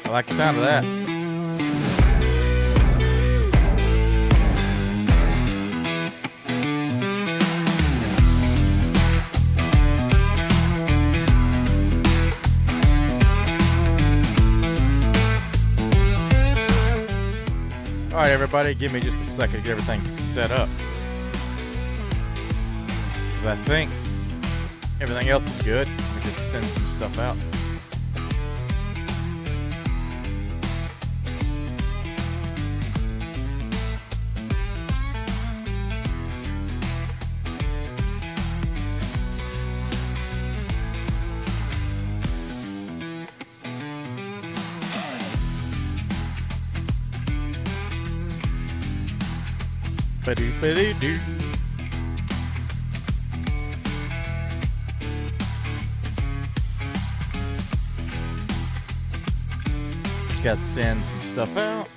I like the sound of that. All right, everybody, give me just a second to get everything set up. Because I think everything else is good. Let me just send some stuff out. Ba-do-ba-do-do. Just gotta send some stuff out.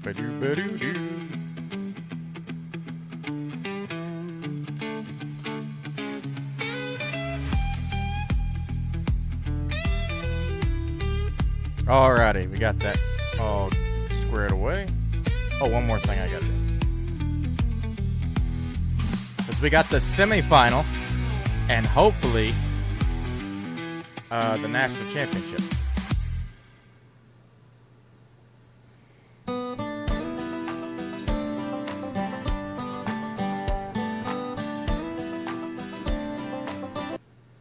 Ba-do-ba-do-do. Alrighty, we got that all squared away. Oh, one more thing I gotta do. Because we got the semifinal and hopefully the national championship.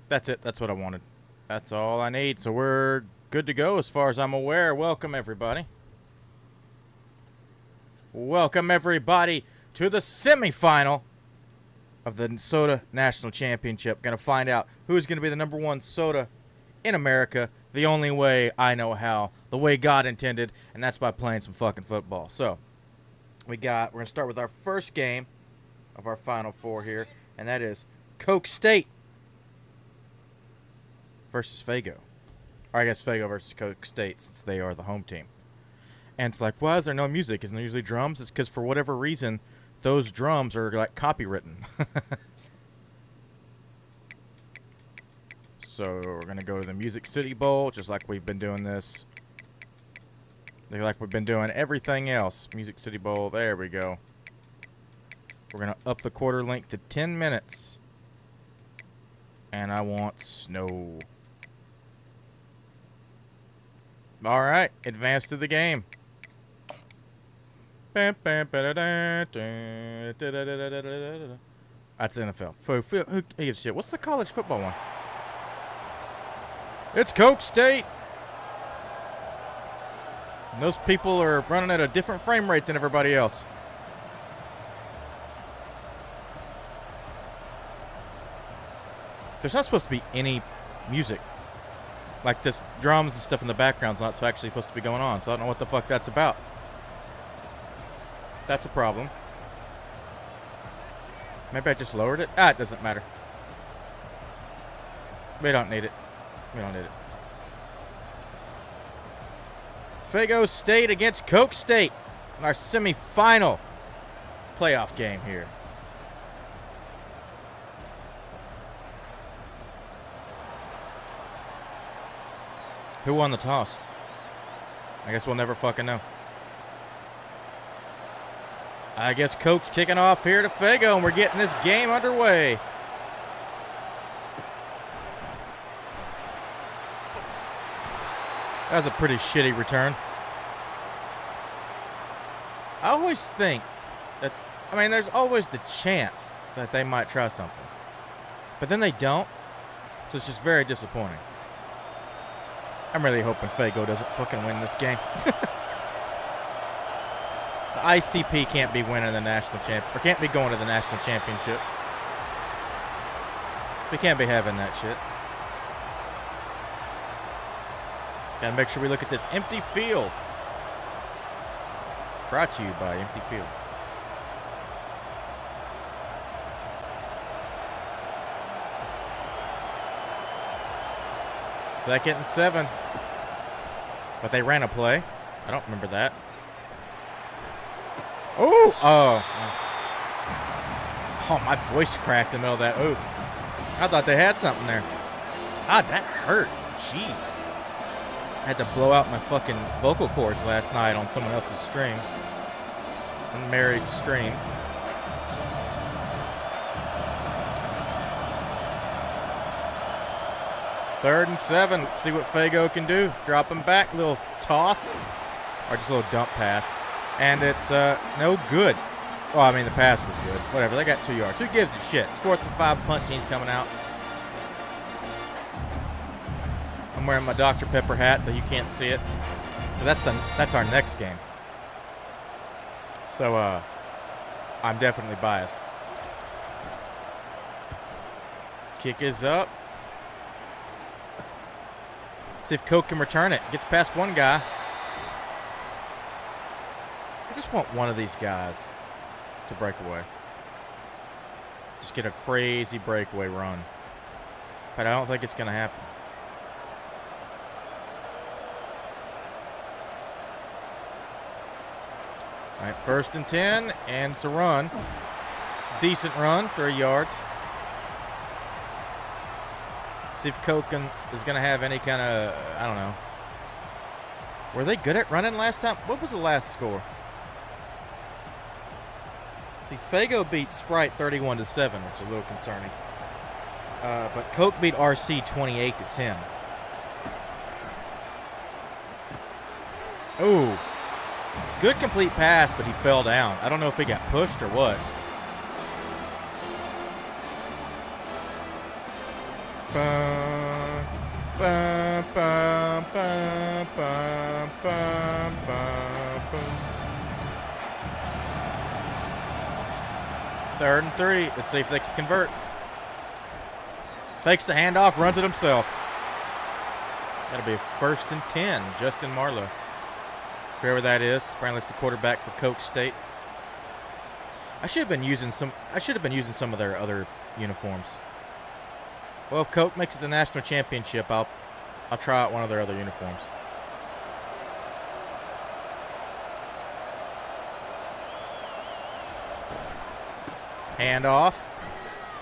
That's it. That's what I wanted. That's all I need. So we're good to go as far as I'm aware. Welcome, everybody. Welcome, everybody, to the semifinal of the Soda National Championship. Going to find out who's going to be the #1 soda in America the only way I know how, the way God intended, and that's by playing some fucking football. So we're going to start with our first game of our Final Four here, and that is Coke State versus Fago. Or I guess Fago versus Coke State, since they are the home team. And it's like, why is there no music? Isn't there usually drums? It's because for whatever reason, those drums are like copywritten. So we're going to go to the Music City Bowl, just like we've been doing this. Like we've been doing everything else. Music City Bowl, there we go. We're going to up the quarter length to 10 minutes. And I want snow. All right, advance to the game. That's NFL. Who gives a shit? What's the college football one? It's Coke State. And those people are running at a different frame rate than everybody else. There's not supposed to be any music. Like this drums and stuff in the background's not actually supposed to be going on, so I don't know what the fuck that's about. That's a problem. Maybe I just lowered it? Ah, it doesn't matter. We don't need it. We don't need it. Fago State against Coke State in our semifinal playoff game here. Who won the toss? I guess we'll never fucking know. I guess Coke's kicking off here to Fago, and we're getting this game underway. That was a pretty shitty return. I always think that, I mean, there's always the chance that they might try something. But then they don't. So it's just very disappointing. I'm really hoping Fago doesn't fucking win this game. The ICP can't be winning the national champ, or can't be going to the national championship. We can't be having that shit. Gotta make sure we look at this empty field. Brought to you by Empty Field. Second and 7. But they ran a play. I don't remember that. Oh! Oh, my voice cracked in the middle of that. Oh. I thought they had something there. Ah, that hurt. Jeez. I had to blow out my fucking vocal cords last night on someone else's stream. On Mary's stream. Third and 7. Let's see what Fago can do. Drop him back. Little toss. Or just a little dump pass. And it's no good. Well, I mean, the pass was good. Whatever. They got 2 yards. Who gives a shit? It's 4th and 5. Punt team's coming out. I'm wearing my Dr. Pepper hat, though you can't see it. So that's our next game. So, I'm definitely biased. Kick is up. See if Coke can return it. Gets past one guy. I just want one of these guys to break away. Just get a crazy breakaway run. But I don't think it's going to happen. All right, 1st and 10, and it's a run. Decent run, 3 yards. See if Koken is going to have any kind of, I don't know. Were they good at running last time? What was the last score? See, Fago beat Sprite 31-7, which is a little concerning. But Coke beat RC 28-10. Ooh. Good complete pass, but he fell down. I don't know if he got pushed or what. Third and 3. Let's see if they can convert. Fakes the handoff, runs it himself. That'll be a 1st and 10. Justin Marlowe. Whoever that is. Apparently it's the quarterback for Coke State. I should have been using some of their other uniforms. Well, if Coke makes it the national championship, I'll try out one of their other uniforms. Handoff.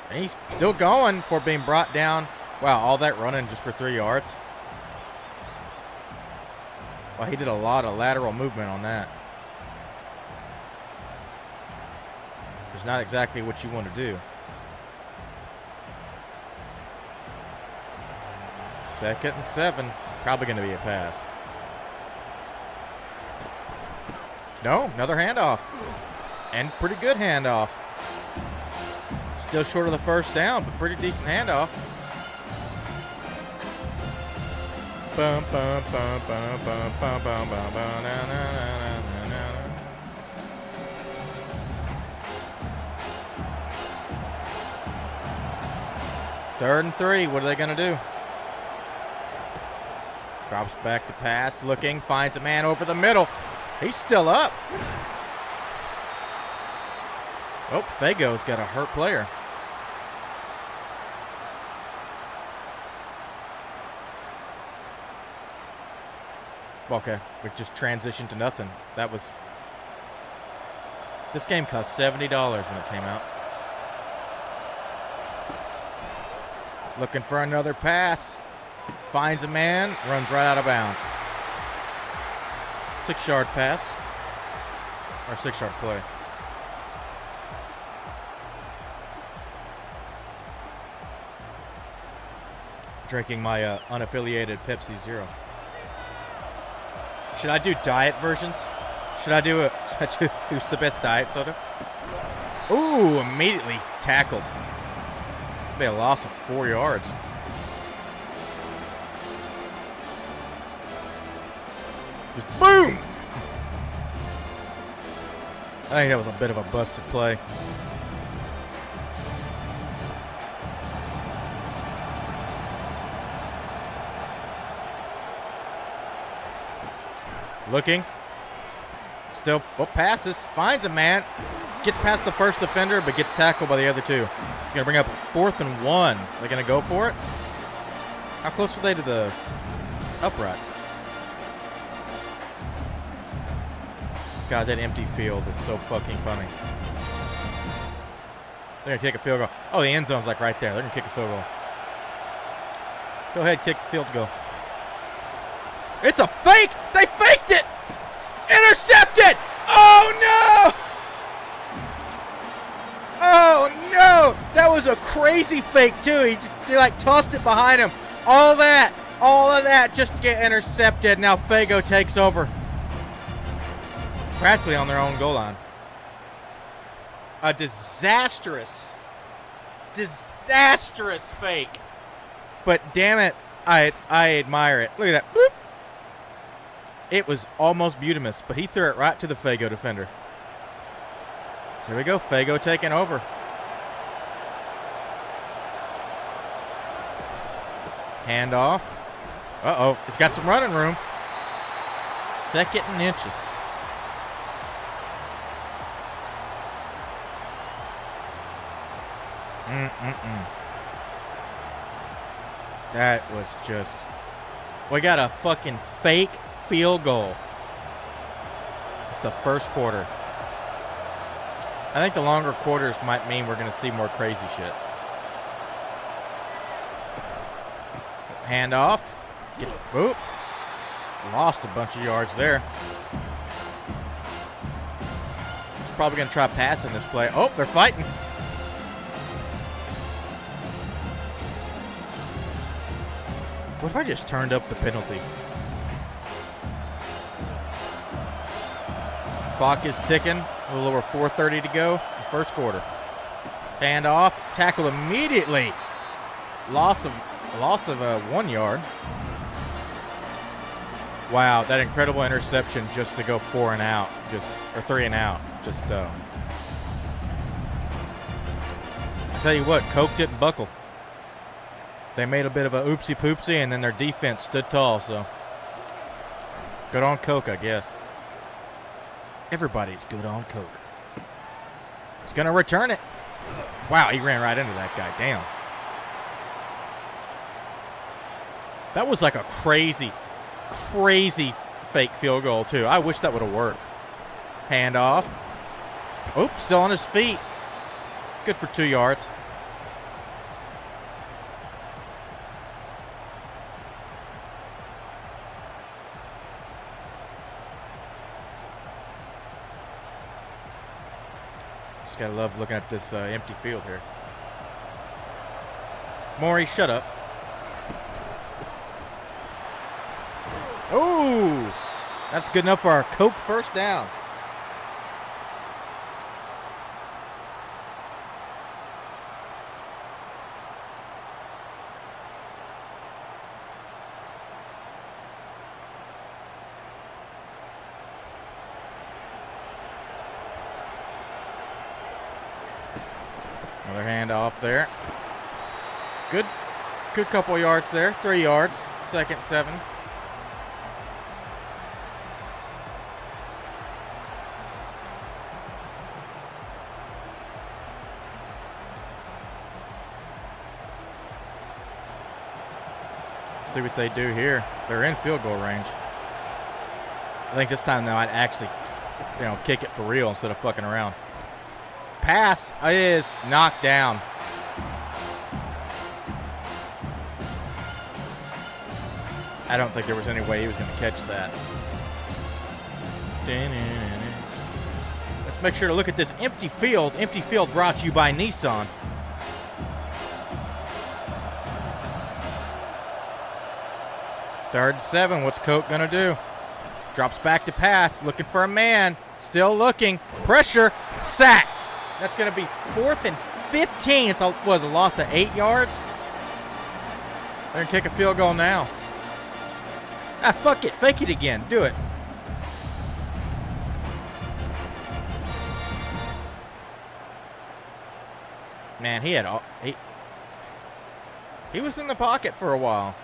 And he's still going for being brought down. Wow, all that running just for 3 yards. Wow, he did a lot of lateral movement on that. It's not exactly what you want to do. 2nd and 7. Probably going to be a pass. No, another handoff. And pretty good handoff. Still short of the 1st down, but pretty decent handoff. Bum, bum, bum, bum, bum, bum, bum, bum, bum, na, na, na, na, na. Third and 3. What are they going to do? Drops back to pass. Looking. Finds a man over the middle. He's still up. Oh, Fago's got a hurt player. Okay, we just transitioned to nothing. That was... This game cost $70 when it came out. Looking for another pass. Finds a man. Runs right out of bounds. 6-yard pass. Or 6-yard play. Drinking my unaffiliated Pepsi Zero. Should I do diet versions? Should I do who's the best diet soda? Ooh, immediately tackled. Be a loss of 4 yards. Just boom! I think that was a bit of a busted play. Looking. Still, passes. Finds a man. Gets past the first defender, but gets tackled by the other two. It's going to bring up a 4th and 1. They're going to go for it? How close were they to the uprights? God, that empty field is so fucking funny. They're going to kick a field goal. Oh, the end zone's like right there. They're going to kick a field goal. Go ahead, kick the field goal. It's a fake! They faked it! Intercepted! Oh, no! Oh, no! That was a crazy fake, too. He like, tossed it behind him. All of that just to get intercepted. Now Fago takes over. Practically on their own goal line. A disastrous fake. But damn it, I admire it. Look at that. Boop. It was almost Butimus, but he threw it right to the Fago defender. So here we go, Fago taking over. Handoff. Uh-oh, it's got some running room. 2nd and inches. That was just... We got a fucking fake field goal. It's a first quarter. I think the longer quarters might mean we're going to see more crazy shit. Handoff. Gets... Oop. Lost a bunch of yards there. Probably going to try passing this play. Oh, they're fighting. What if I just turned up the penalties? Clock is ticking. A little over 4:30 to go. First quarter. Handoff. Tackle immediately. Loss of 1 yard. Wow, that incredible interception just to go 4 and out. Or 3 and out. I tell you what, Coke didn't buckle. They made a bit of a oopsie poopsie, and then their defense stood tall, so good on Coke, I guess. Everybody's good on Coke. He's going to return it. Wow, he ran right into that guy. Damn. That was like a crazy fake field goal, too. I wish that would have worked. Handoff. Oops, still on his feet. Good for 2 yards. Just gotta love looking at this empty field here. Maury, shut up. Oh, that's good enough for our Coke first down. Another handoff there. Good couple yards there. 3 yards. 2nd, 7. See what they do here. They're in field goal range. I think this time they might actually, kick it for real instead of fucking around. Pass is knocked down. I don't think there was any way he was going to catch that. Let's make sure to look at this empty field. Empty field brought to you by Nissan. Third and 7. What's Coke going to do? Drops back to pass. Looking for a man. Still looking. Pressure. Sacked. That's going to be 4th and 15. It's a loss of 8 yards. They're going to kick a field goal now. Ah, fuck it. Fake it again. Do it. Man, he was in the pocket for a while.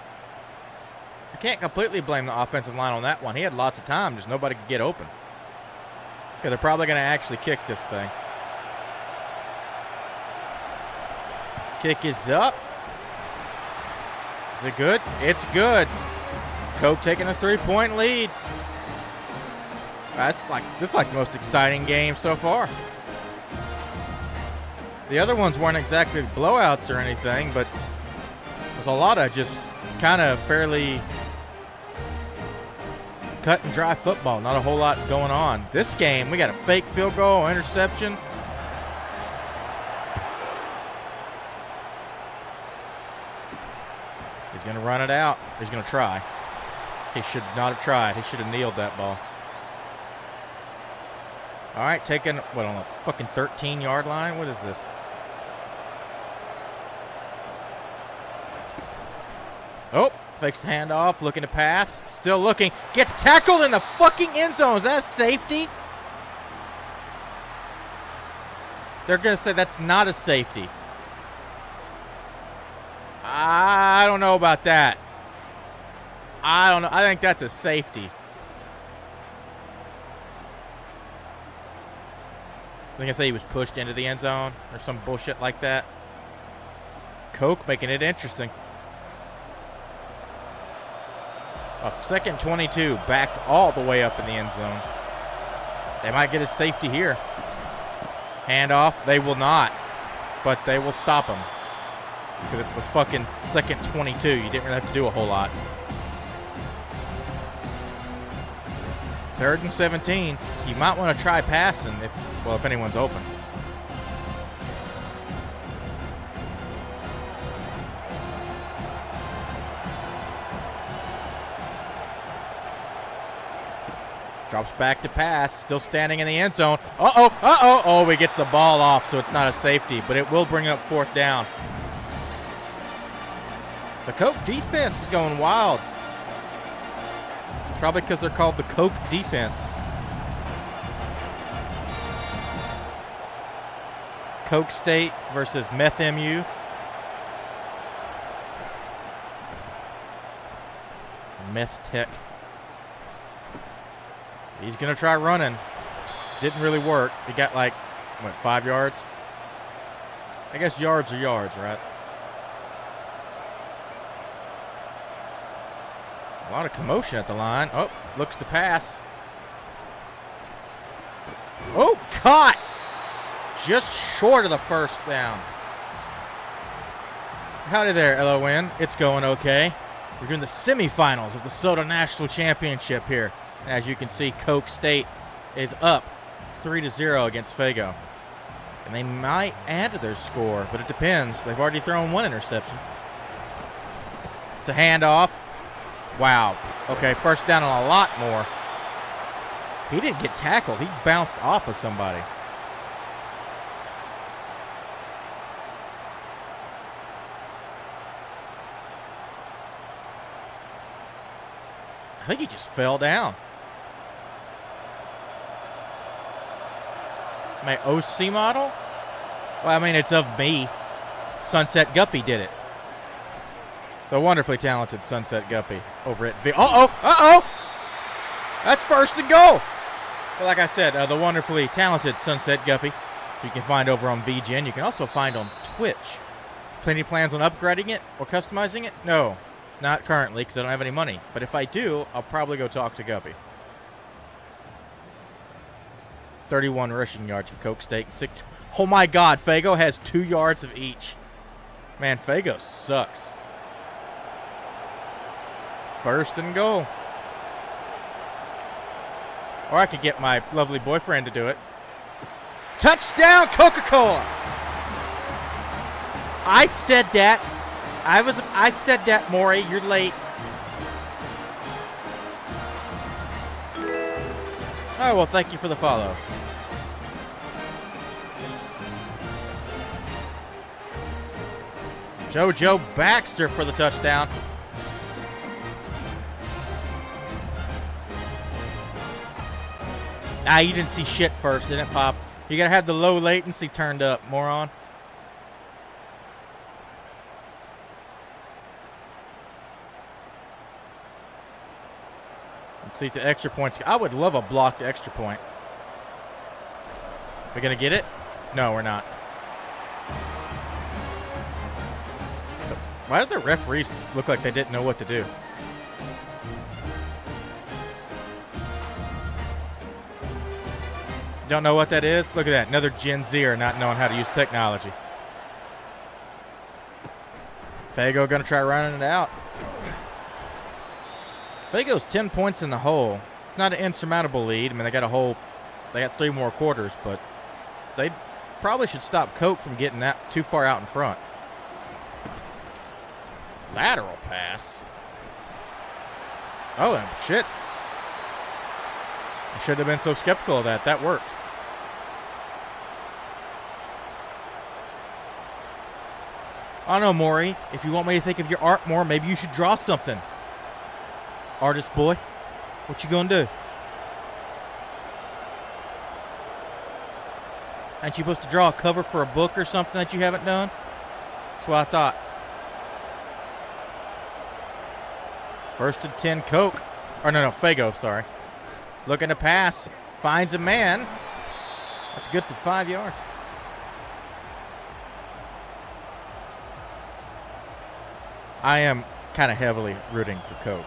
I can't completely blame the offensive line on that one. He had lots of time, just nobody could get open. Okay, they're probably going to actually kick this thing. Kick is up. Is it good? It's good. Coke taking a 3-point lead. This is like the most exciting game so far. The other ones weren't exactly blowouts or anything, but there's a lot of just kind of fairly cut and dry football. Not a whole lot going on. This game, we got a fake field goal, interception. He's going to run it out. He's going to try. He should not have tried. He should have kneeled that ball. All right, taking, what, on a fucking 13-yard line? What is this? Oh, fakes the handoff, looking to pass. Still looking. Gets tackled in the fucking end zone. Is that a safety? They're going to say that's not a safety. I don't know about that. I don't know. I think that's a safety. They're going to say he was pushed into the end zone or some bullshit like that. Coke making it interesting. Second 22, backed all the way up in the end zone. They might get a safety here. Handoff. They will not, but they will stop him. Because it was fucking second 22. You didn't really have to do a whole lot. 3rd and 17. You might want to try passing if anyone's open. Drops back to pass. Still standing in the end zone. Oh, he gets the ball off, so it's not a safety, but it will bring up 4th down. The Coke defense is going wild. It's probably because they're called the Coke defense. Coke State versus Meth MU. Meth Tech. He's going to try running. Didn't really work. He got 5 yards? I guess yards are yards, right? A lot of commotion at the line. Oh, looks to pass. Oh, caught! Just short of the 1st down. Howdy there, LON. It's going okay. We're doing the semifinals of the Soda National Championship here. As you can see, Coke State is up 3-0 against Fago. And they might add to their score, but it depends. They've already thrown 1 interception. It's a handoff. Wow. Okay, 1st down and a lot more. He didn't get tackled. He bounced off of somebody. I think he just fell down. My OC model? Well, I mean, it's of me. Sunset Guppy did it. The wonderfully talented Sunset Guppy over at V. That's 1st and goal. But like I said, the wonderfully talented Sunset Guppy you can find over on VGen. You can also find on Twitch. Plenty plans on upgrading it or customizing it? No, not currently because I don't have any money. But if I do, I'll probably go talk to Guppy. 31 rushing yards for Coke State. 6. Oh my God, Fago has 2 yards of each. Man, Fago sucks. 1st and goal. Or I could get my lovely boyfriend to do it. Touchdown, Coca-Cola! I said that. I said that, Maury. You're late. Oh, well, thank you for the follow. JoJo Baxter for the touchdown. You didn't see shit first, didn't it, Pop? You gotta have the low latency turned up, moron. See if the extra points. I would love a blocked extra point. We gonna get it? No, we're not. Why did the referees look like they didn't know what to do? Don't know what that is? Look at that. Another Gen Zer not knowing how to use technology. Fago going to try running it out. Fago's 10 points in the hole. It's not an insurmountable lead. I mean, they got 3 more quarters, but they probably should stop Coke from getting that too far out in front. Lateral pass. Oh, shit. I shouldn't have been so skeptical of that. That worked. I don't know, Maury. If you want me to think of your art more, maybe you should draw something. Artist boy, what you gonna do? Aren't you supposed to draw a cover for a book or something that you haven't done? That's what I thought. First and 10, Coke. Or no, Fago, sorry. Looking to pass. Finds a man. That's good for 5 yards. I am kind of heavily rooting for Coke.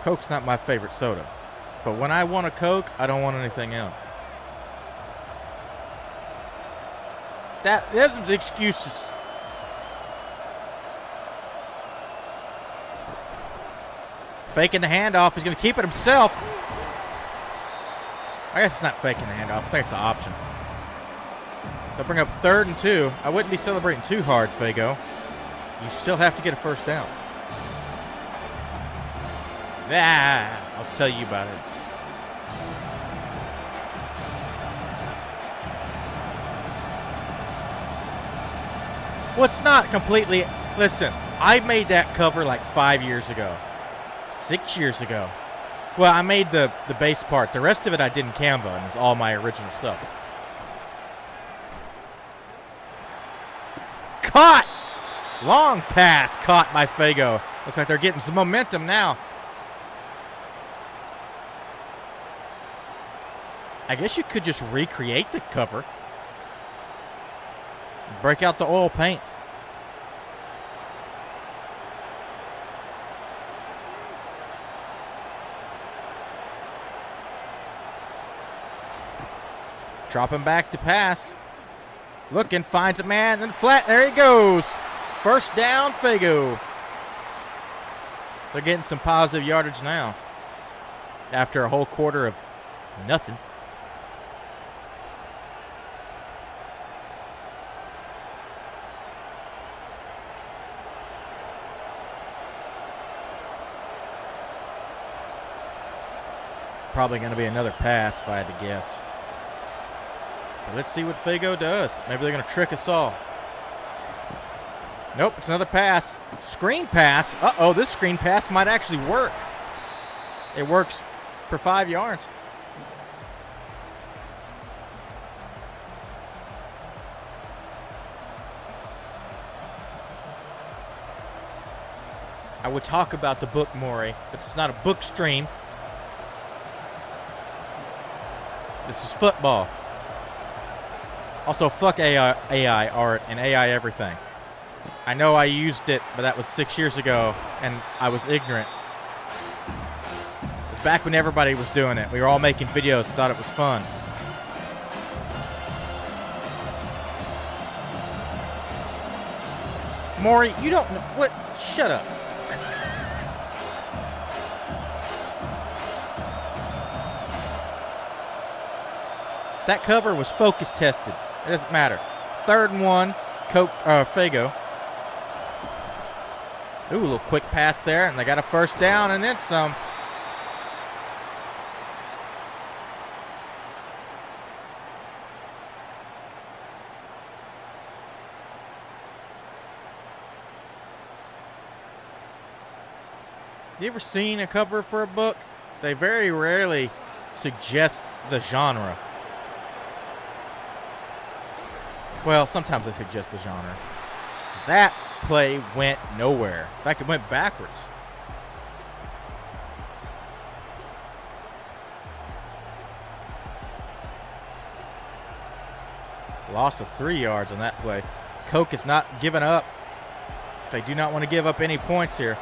Coke's not my favorite soda. But when I want a Coke, I don't want anything else. There's some excuses. Faking the handoff. He's going to keep it himself. I guess it's not faking the handoff. I think it's an option. So bring up 3rd and 2. I wouldn't be celebrating too hard, Fago. You still have to get a first down. I'll tell you about it. What's not completely... Listen, I made that cover like 5 years ago. 6 years ago. Well, I made the base part. The rest of it I did in Canva, and it's all my original stuff. Caught! Long pass caught by Fago. Looks like they're getting some momentum now. I guess you could just recreate the cover. Break out the oil paints. Dropping back to pass. Looking, finds a man, then flat. There he goes. First down, Fago. They're getting some positive yardage now. After a whole quarter of nothing. Probably going to be another pass if I had to guess. But let's see what Fago does. Maybe they're going to trick us all. Nope, it's another pass. Screen pass. Uh-oh, this screen pass might actually work. It works for 5 yards. I would talk about the book, Maury, but it's not a book stream. This is football. Also, fuck AI art and AI everything. I know I used it, but that was 6 years ago, and I was ignorant. It's back when everybody was doing it. We were all making videos and thought it was fun. Maury, you don't know. What? Shut up. That cover was focus tested. It doesn't matter. 3rd and 1, Fago. Ooh, a little quick pass there, and they got a first down and then some. You ever seen a cover for a book? They very rarely suggest the genre. Well, sometimes they suggest the genre. That play went nowhere. In fact, it went backwards. Loss of 3 yards on that play. Coke is not giving up. They do not want to give up any points here.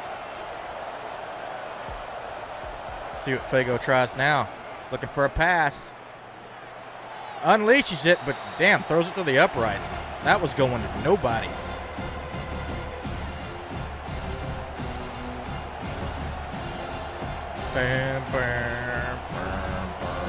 Let's see what Fago tries now. Looking for a pass. Unleashes it, but damn, throws it to the uprights. That was going to nobody. Bam, bam, bam, bam.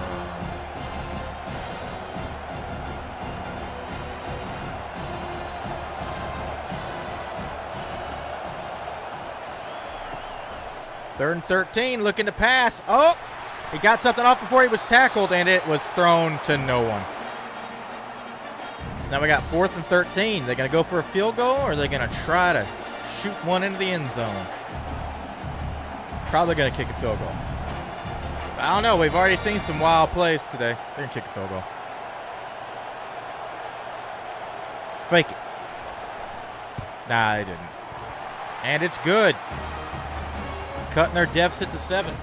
Third and 13, looking to pass. Oh, he got something off before he was tackled, and it was thrown to no one. So now we got 4th and 13. They're going to go for a field goal, or are they going to try to shoot one into the end zone? Probably going to kick a field goal. I don't know. We've already seen some wild plays today. They're going to kick a field goal. Fake it. Nah, they didn't. And it's good. Cutting their deficit to 7.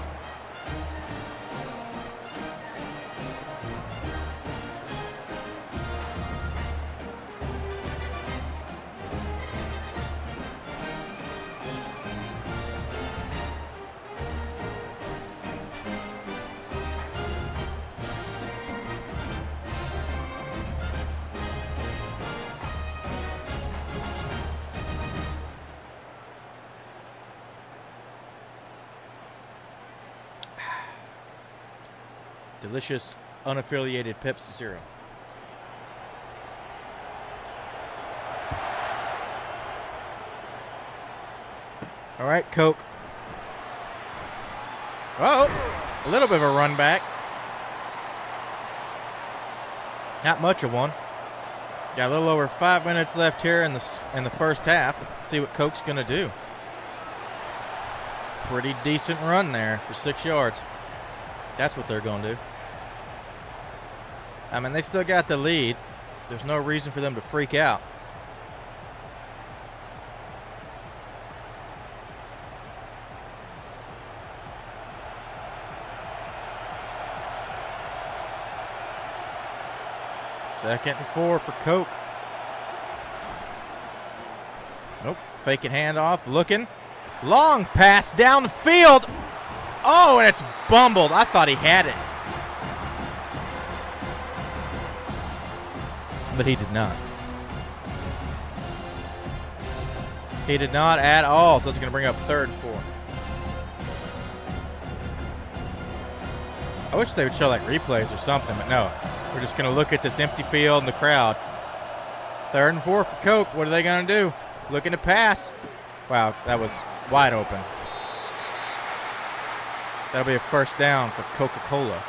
Delicious, unaffiliated Pepsi cereal. All right, Coke. Oh, a little bit of a run back. Not much of one. Got a little over 5 minutes left here in the first half. Let's see what Coke's going to do. Pretty decent run there for 6 yards. That's what they're going to do. I mean, they still got the lead. There's no reason for them to freak out. Second and 4 for Coke. Nope. Faking handoff. Looking. Long pass down the field. Oh, and it's bumbled. I thought he had it. But he did not. He did not at all, so it's going to bring up 3rd and 4. I wish they would show like replays or something, but no. We're just going to look at this empty field and the crowd. 3rd and 4 for Coke. What are they going to do? Looking to pass. Wow, that was wide open. That'll be a first down for Coca-Cola.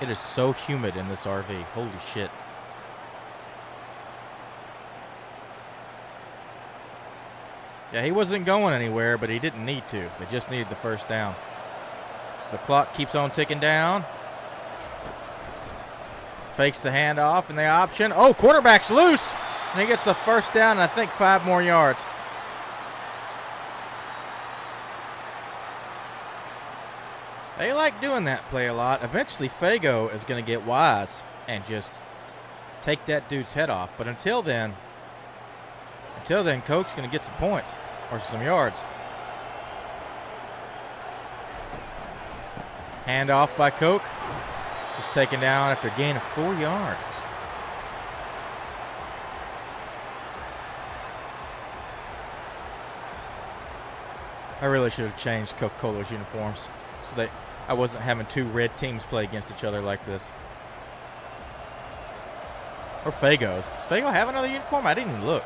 It is so humid in this RV. Holy shit. Yeah, he wasn't going anywhere, but he didn't need to. They just needed the first down. So the clock keeps on ticking down. Fakes the handoff and the option. Oh, quarterback's loose. And he gets the first down and I think 5 more yards. They like doing that play a lot. Eventually, Fago is going to get wise and just take that dude's head off. But until then, Coke's going to get some points or some yards. Handoff by Coke. He's taken down after a gain of 4 yards. I really should have changed Coca-Cola's uniforms so that I wasn't having 2 red teams play against each other like this. Or Fago's. Does Fago have another uniform? I didn't even look.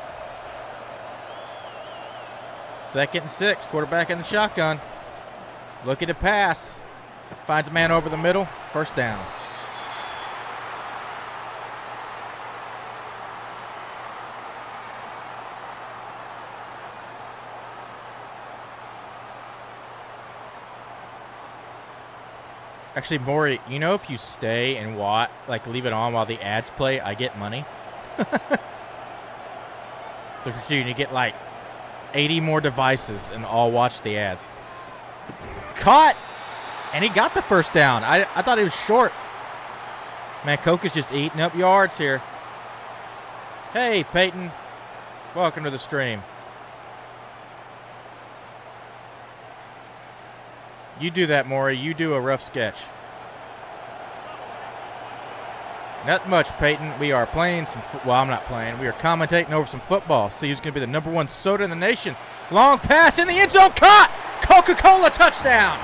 2nd and 6. Quarterback in the shotgun. Looking to pass. Finds a man over the middle. First down. Actually, Maury, you know if you stay and watch, like leave it on while the ads play, I get money. So for sure, you get like 80 more devices and all watch the ads. Caught! And he got the first down. I thought he was short. Man, Coke is just eating up yards here. Hey, Peyton. Welcome to the stream. You do that, Maury. You do a rough sketch. Not much, Peyton. We are playing some well, I'm not playing. We are commentating over some football. See who's going to be the #1 soda in the nation. Long pass in the end zone. Caught! Coca-Cola touchdown!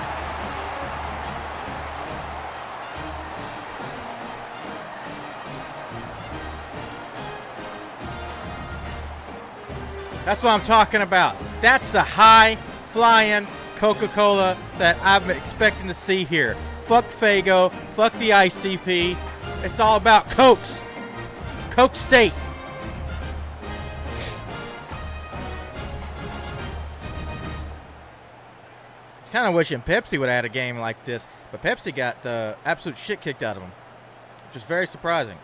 That's what I'm talking about. That's the high-flying Coca-Cola that I'm expecting to see here. Fuck Fago. Fuck the ICP. It's all about Cokes. Coke State. It's kind of wishing Pepsi would have had a game like this, but Pepsi got the absolute shit kicked out of them, which is very surprising.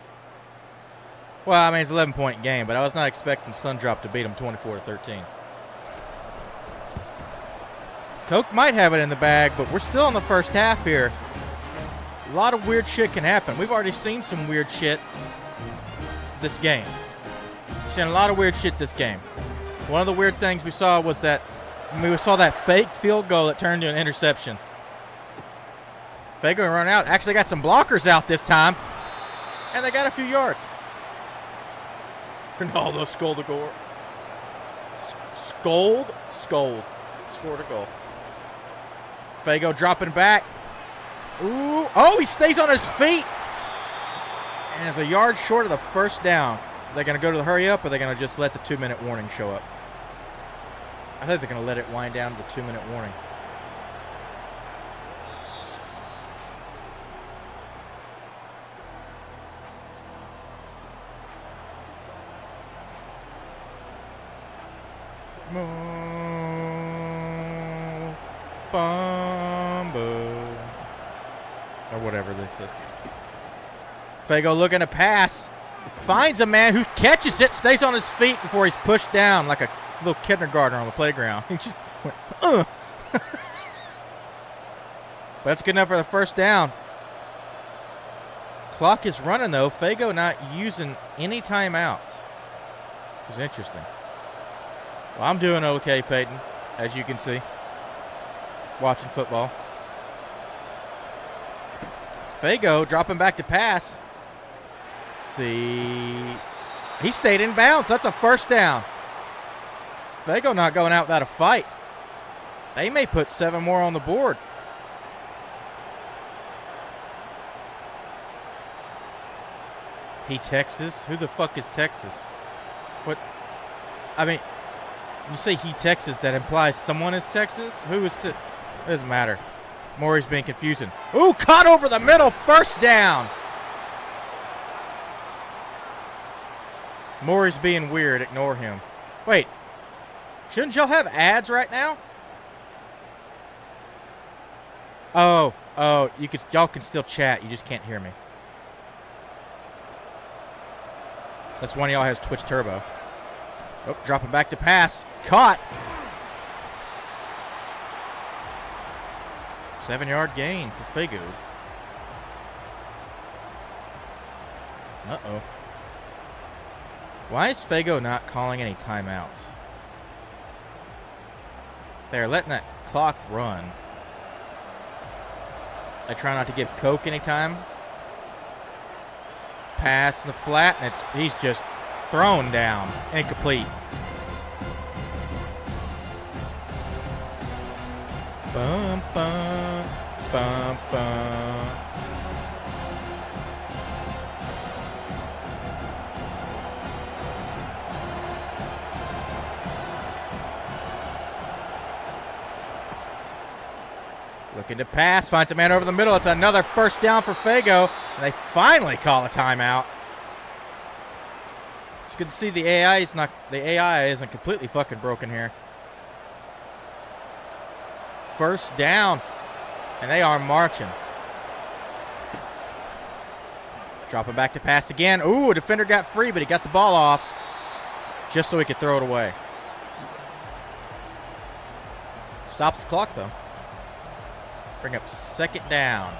Well, I mean, it's an 11-point game, but I was not expecting Sundrop to beat them 24-13. Coke might have it in the bag, but we're still in the first half here. A lot of weird shit can happen. We've already seen some weird shit this game. We've seen a lot of weird shit this game. One of the weird things we saw was that we saw that fake field goal that turned into an interception. Fago run out. Actually got some blockers out this time. And they got a few yards. Ronaldo scored a goal. Scored a goal. Fago dropping back. Ooh. Oh, he stays on his feet. And is a yard short of the first down. Are they going to go to the hurry up, or are they going to just let the 2-minute warning show up? I think they're going to let it wind down to the 2-minute warning. Or whatever this is. Fago looking to pass. Finds a man who catches it, stays on his feet before he's pushed down like a little kindergartner on the playground. He just went, But that's good enough for the first down. Clock is running, though. Fago not using any timeouts. Which is interesting. Well, I'm doing okay, Peyton, as you can see. Watching football. Fago dropping back to pass. Let's see. He stayed in bounds. That's a first down. Fago not going out without a fight. They may put 7 more on the board. He Texas? Who the fuck is Texas? What? I mean, when you say he Texas, that implies someone is Texas? Who is it doesn't matter. Maury's being confusing. Ooh, caught over the middle. First down. Maury's being weird. Ignore him. Wait. Shouldn't y'all have ads right now? Oh, y'all can still chat. You just can't hear me. That's one of y'all has Twitch Turbo. Oh, dropping back to pass. Caught. 7-yard gain for Fago. Uh-oh. Why is Fago not calling any timeouts? They're letting that clock run. They try not to give Coke any time. Pass in the flat, and he's just thrown down. Incomplete. Bum, bum, bum, bum. Looking to pass, finds a man over the middle. It's another first down for Fago, and they finally call a timeout. It's good to see the AI isn't completely fucking broken here. First down, and they are marching. Dropping back to pass again. Ooh, a defender got free, but he got the ball off just so he could throw it away. Stops the clock, though. Bring up second down.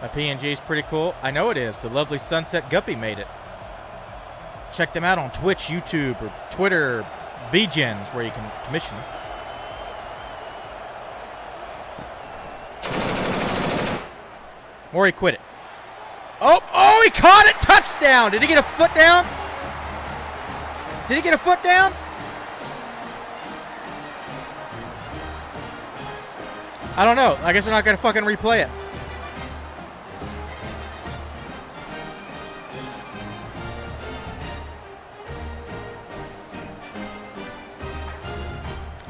My PNG is pretty cool. I know it is. The lovely Sunset Guppy made it. Check them out on Twitch, YouTube, or Twitter, VGens, where you can commission them. Maury quit it. Oh, he caught it! Touchdown! Did he get a foot down? Did he get a foot down? I don't know. I guess we're not going to fucking replay it.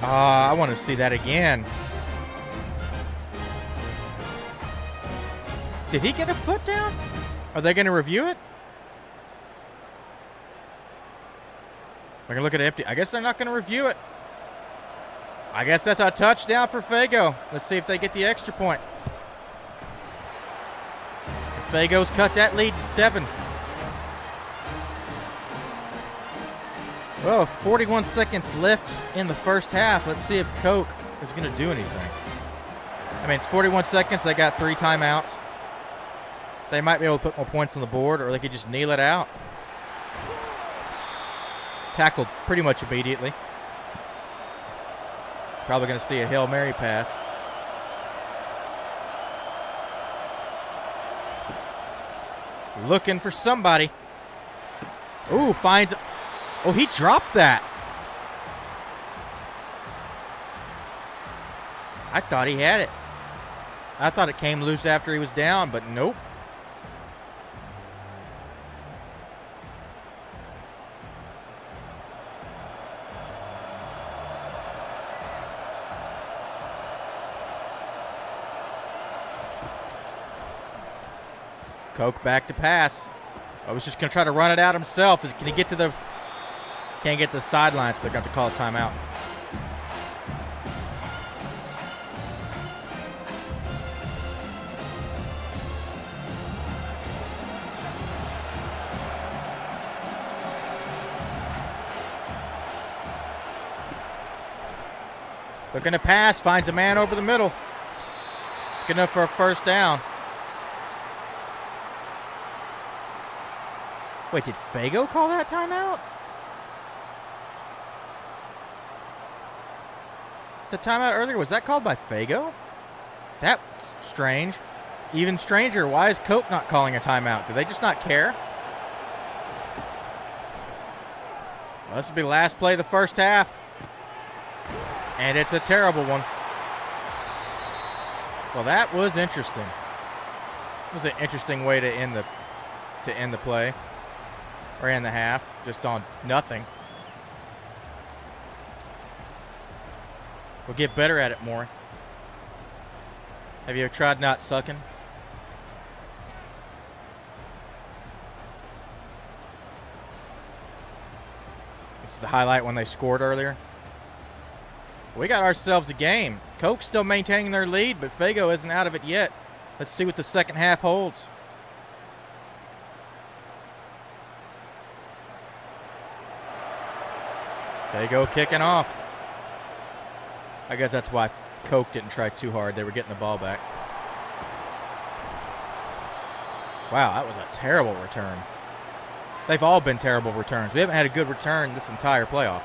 I want to see that again. Did he get a foot down? Are they going to review it? We're going to look at it empty. I guess they're not going to review it. I guess that's a touchdown for Fago. Let's see if they get the extra point. Fago's cut that lead to 7. Well, 41 seconds left in the first half. Let's see if Coke is going to do anything. I mean, it's 41 seconds. They got 3 timeouts. They might be able to put more points on the board, or they could just kneel it out. Tackled pretty much immediately. Probably going to see a Hail Mary pass. Looking for somebody. Ooh, finds... Oh, he dropped that. I thought he had it. I thought it came loose after he was down, but nope. Coke back to pass. I was just going to try to run it out himself. Can he get to the... Can't get to the sidelines, so they're going to have to call a timeout. Looking to pass, finds a man over the middle. It's good enough for a first down. Wait, did Fago call that timeout? The timeout earlier, was that called by Fago? That's strange. Even stranger, why is Coke not calling a timeout? Do they just not care? Well, this will be the last play of the first half. And it's a terrible one. Well, that was interesting. It was an interesting way to end the play. Or end the half, just on nothing. We'll get better at it more. Have you ever tried not sucking? This is the highlight when they scored earlier. We got ourselves a game. Coke's still maintaining their lead, but Fago isn't out of it yet. Let's see what the second half holds. Fago kicking off. I guess that's why Coke didn't try too hard. They were getting the ball back. Wow, that was a terrible return. They've all been terrible returns. We haven't had a good return this entire playoff.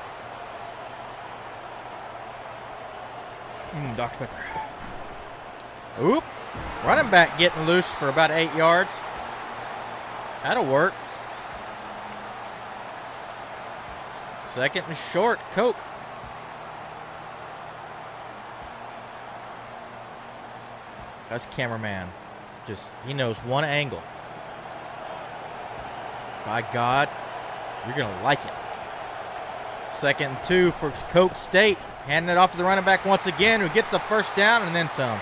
Dr. Pepper. Oop. Running back getting loose for about 8 yards. That'll work. Second and short, Coke. That's cameraman. Just, he knows one angle. By God, you're going to like it. Second and 2 for Coke State. Handing it off to the running back once again, who gets the first down and then some.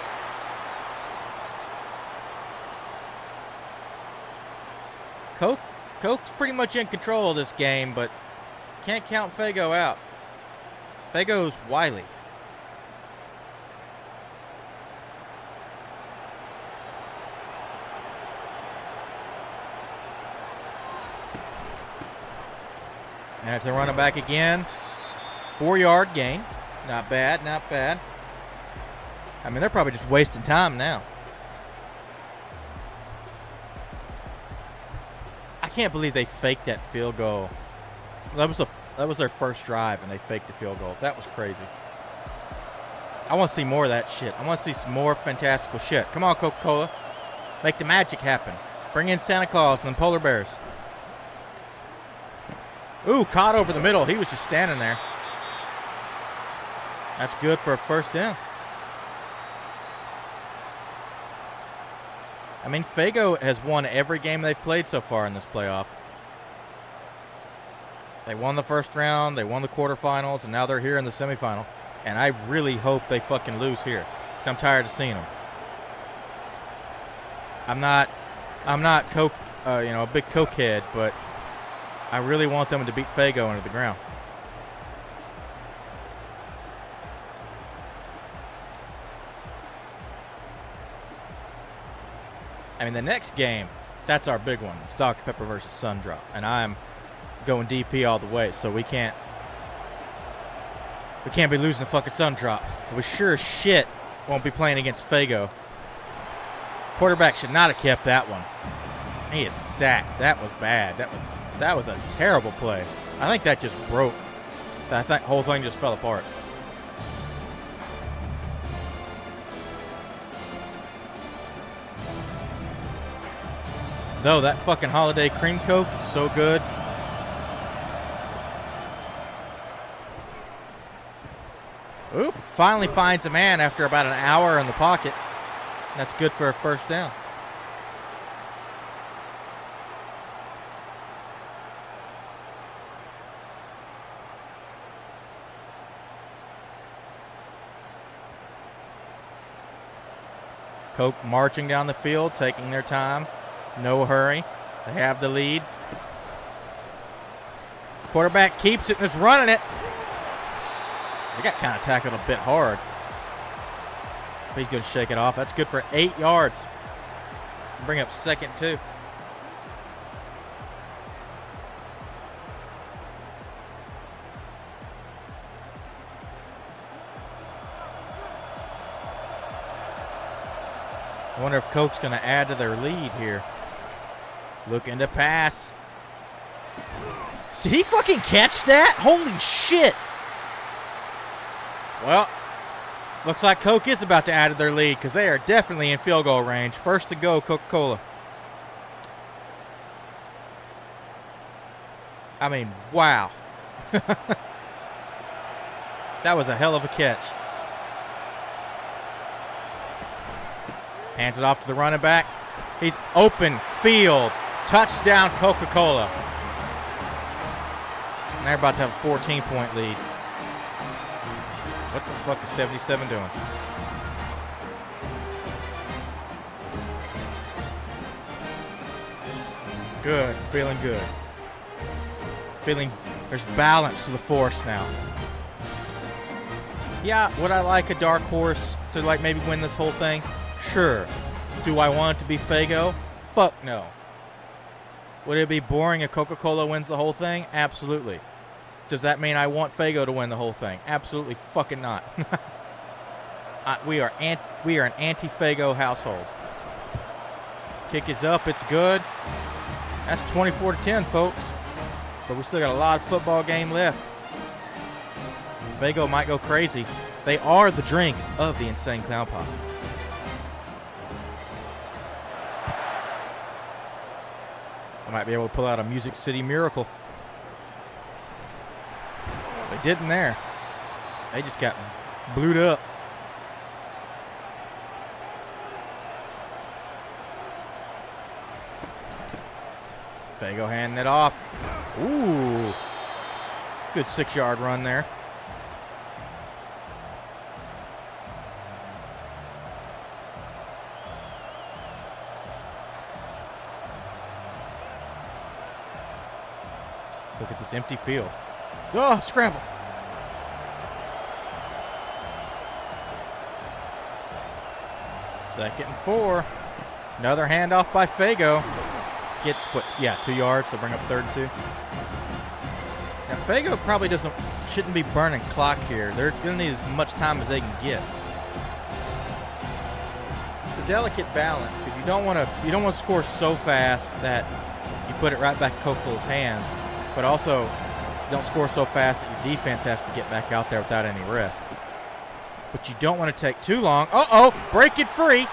Coke's pretty much in control of this game, but can't count Fago out. Fago's wily. And if they're running back again, 4-yard gain. Not bad, not bad. I mean, they're probably just wasting time now. can't believe they faked that field goal. That was their first drive, and they faked the field goal. That was crazy. I want to see more of that shit. I want to see some more fantastical shit. Come on, Coca-Cola. Make the magic happen. Bring in Santa Claus and the polar bears. Ooh, caught over the middle. He was just standing there. That's good for a first down. I mean, Fago has won every game they've played so far in this playoff. They won the first round, they won the quarterfinals, and now they're here in the semifinal. And I really hope they fucking lose here, because I'm tired of seeing them. I'm not a big cokehead, but I really want them to beat Fago into the ground. I mean, the next game, that's our big one. It's Dr. Pepper versus Sundrop, and I'm going DP all the way, so we can't be losing the fucking Sundrop. But we sure as shit won't be playing against Fago. Quarterback should not have kept that one. He is sacked. That was bad. That was a terrible play. I think that just broke. That whole thing just fell apart. No, that fucking Holiday Cream Coke is so good. Oop, finally finds a man after about an hour in the pocket. That's good for a first down. Coke marching down the field, taking their time. No hurry. They have the lead. Quarterback keeps it and is running it. They got kind of tackled a bit hard. But he's going to shake it off. That's good for 8 yards. Bring up 2nd, too. I wonder if Coke's going to add to their lead here. Looking to pass. Did he fucking catch that? Holy shit. Well, looks like Coke is about to add to their lead because they are definitely in field goal range. First to go, Coca-Cola. I mean, wow. That was a hell of a catch. Hands it off to the running back. He's open field. Touchdown, Coca-Cola. And they're about to have a 14-point lead. What the fuck is 77 doing? Good. Feeling good. There's balance to the force now. Yeah, would I like a dark horse to like maybe win this whole thing? Sure. Do I want it to be Fago? Fuck no. Would it be boring if Coca-Cola wins the whole thing? Absolutely. Does that mean I want Fago to win the whole thing? Absolutely fucking not. We are an anti-Fago household. Kick is up. It's good. That's 24-10, folks. But we still got a lot of football game left. Fago might go crazy. They are the drink of the Insane Clown Posse. I might be able to pull out a Music City Miracle. They didn't there. They just got blued up. Fago handing it off. Ooh. Good 6-yard run there. Look at this empty field. Oh, scramble. Second and 4. Another handoff by Fago. Gets, 2 yards, so bring up 3rd and 2. Now, Fago probably shouldn't be burning clock here. They're going to need as much time as they can get. It's a delicate balance because you don't want to score so fast that you put it right back in Coca-Cola's hands, but also don't score so fast that your defense has to get back out there without any rest. But you don't want to take too long. Uh-oh, break it free.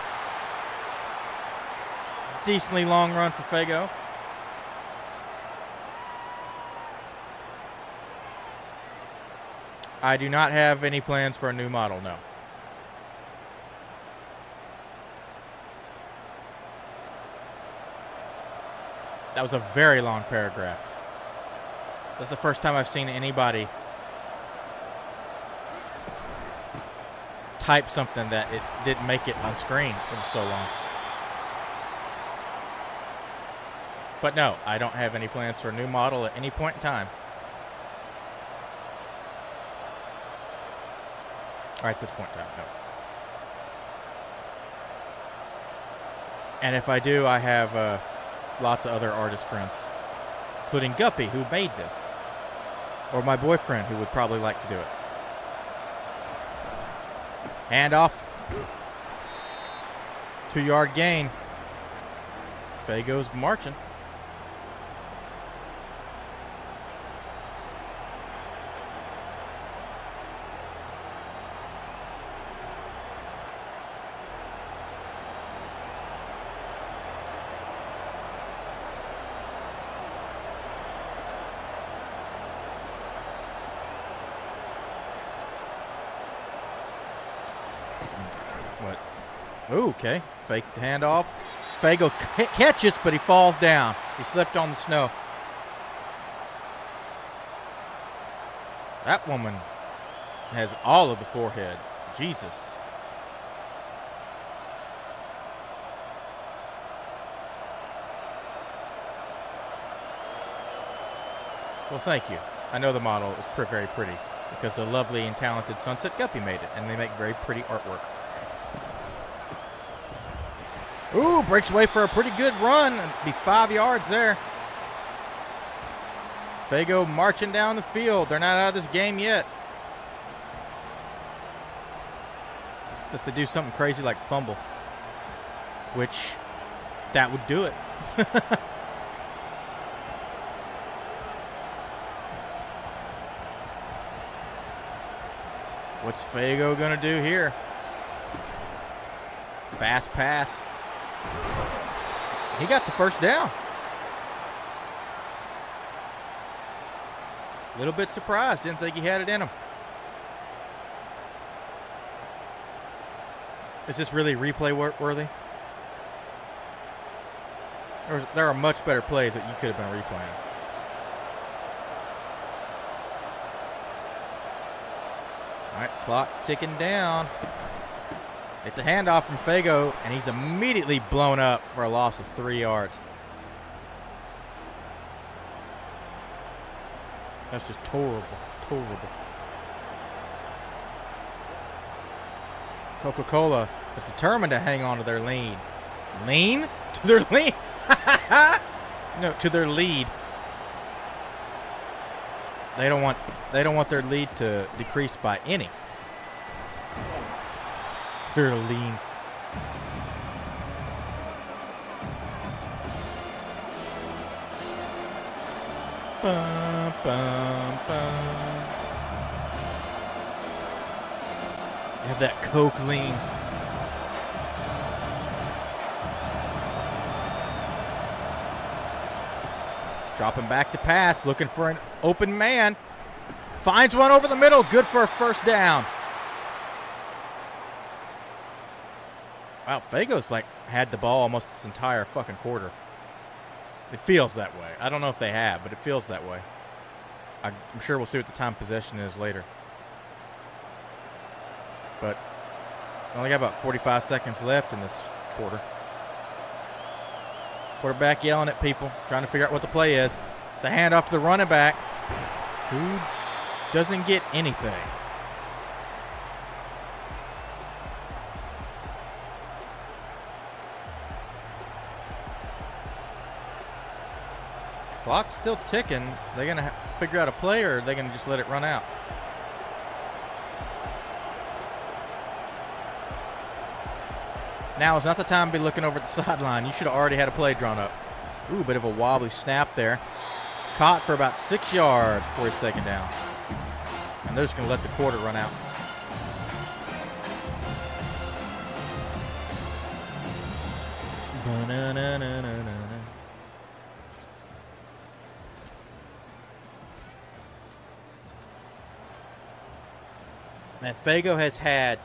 Decently long run for Fago. I do not have any plans for a new model, no. That was a very long paragraph. That's the first time I've seen anybody type something that it didn't make it on screen. It was so long. But no, I don't have any plans for a new model at any point in time. Or at this point in time, no. And if I do, I have lots of other artist friends, including Guppy, who made this, or my boyfriend, who would probably like to do it. Handoff. 2-yard gain. Fago's marching. What? Ooh, okay. Fake the handoff. Fago catches, but he falls down. He slipped on the snow. That woman has all of the forehead. Jesus. Well, thank you. I know the model is very pretty because the lovely and talented Sunset Guppy made it, and they make very pretty artwork. Ooh, breaks away for a pretty good run. It'd be 5 yards there. Fago marching down the field. They're not out of this game yet. Unless they do something crazy like fumble, which that would do it. What's Fago going to do here? Fast pass. He got the first down. A little bit surprised. Didn't think he had it in him. Is this really replay worthy? There are much better plays that you could have been replaying. All right, clock ticking down. It's a handoff from Fago, and he's immediately blown up for a loss of 3 yards. That's just horrible, horrible. Coca-Cola is determined to hang on to their lead. Lean? To their lead? No, to their lead. They don't want their lead to decrease by any. They're lean. Bum, bum, bum. You have that Coke lean. Dropping back to pass, looking for an open man. Finds one over the middle, good for a first down. Wow, Fago's had the ball almost this entire fucking quarter. It feels that way. I don't know if they have, but it feels that way. I'm sure we'll see what the time possession is later. But we only got about 45 seconds left in this quarter. Quarterback yelling at people, trying to figure out what the play is. It's a handoff to the running back, who doesn't get anything. Clock's still ticking. They're going to figure out a play, or are they going to just let it run out? Now is not the time to be looking over at the sideline. You should have already had a play drawn up. Ooh, bit of a wobbly snap there. Caught for about 6 yards before he's taken down. And they're just going to let the quarter run out. And Fago has had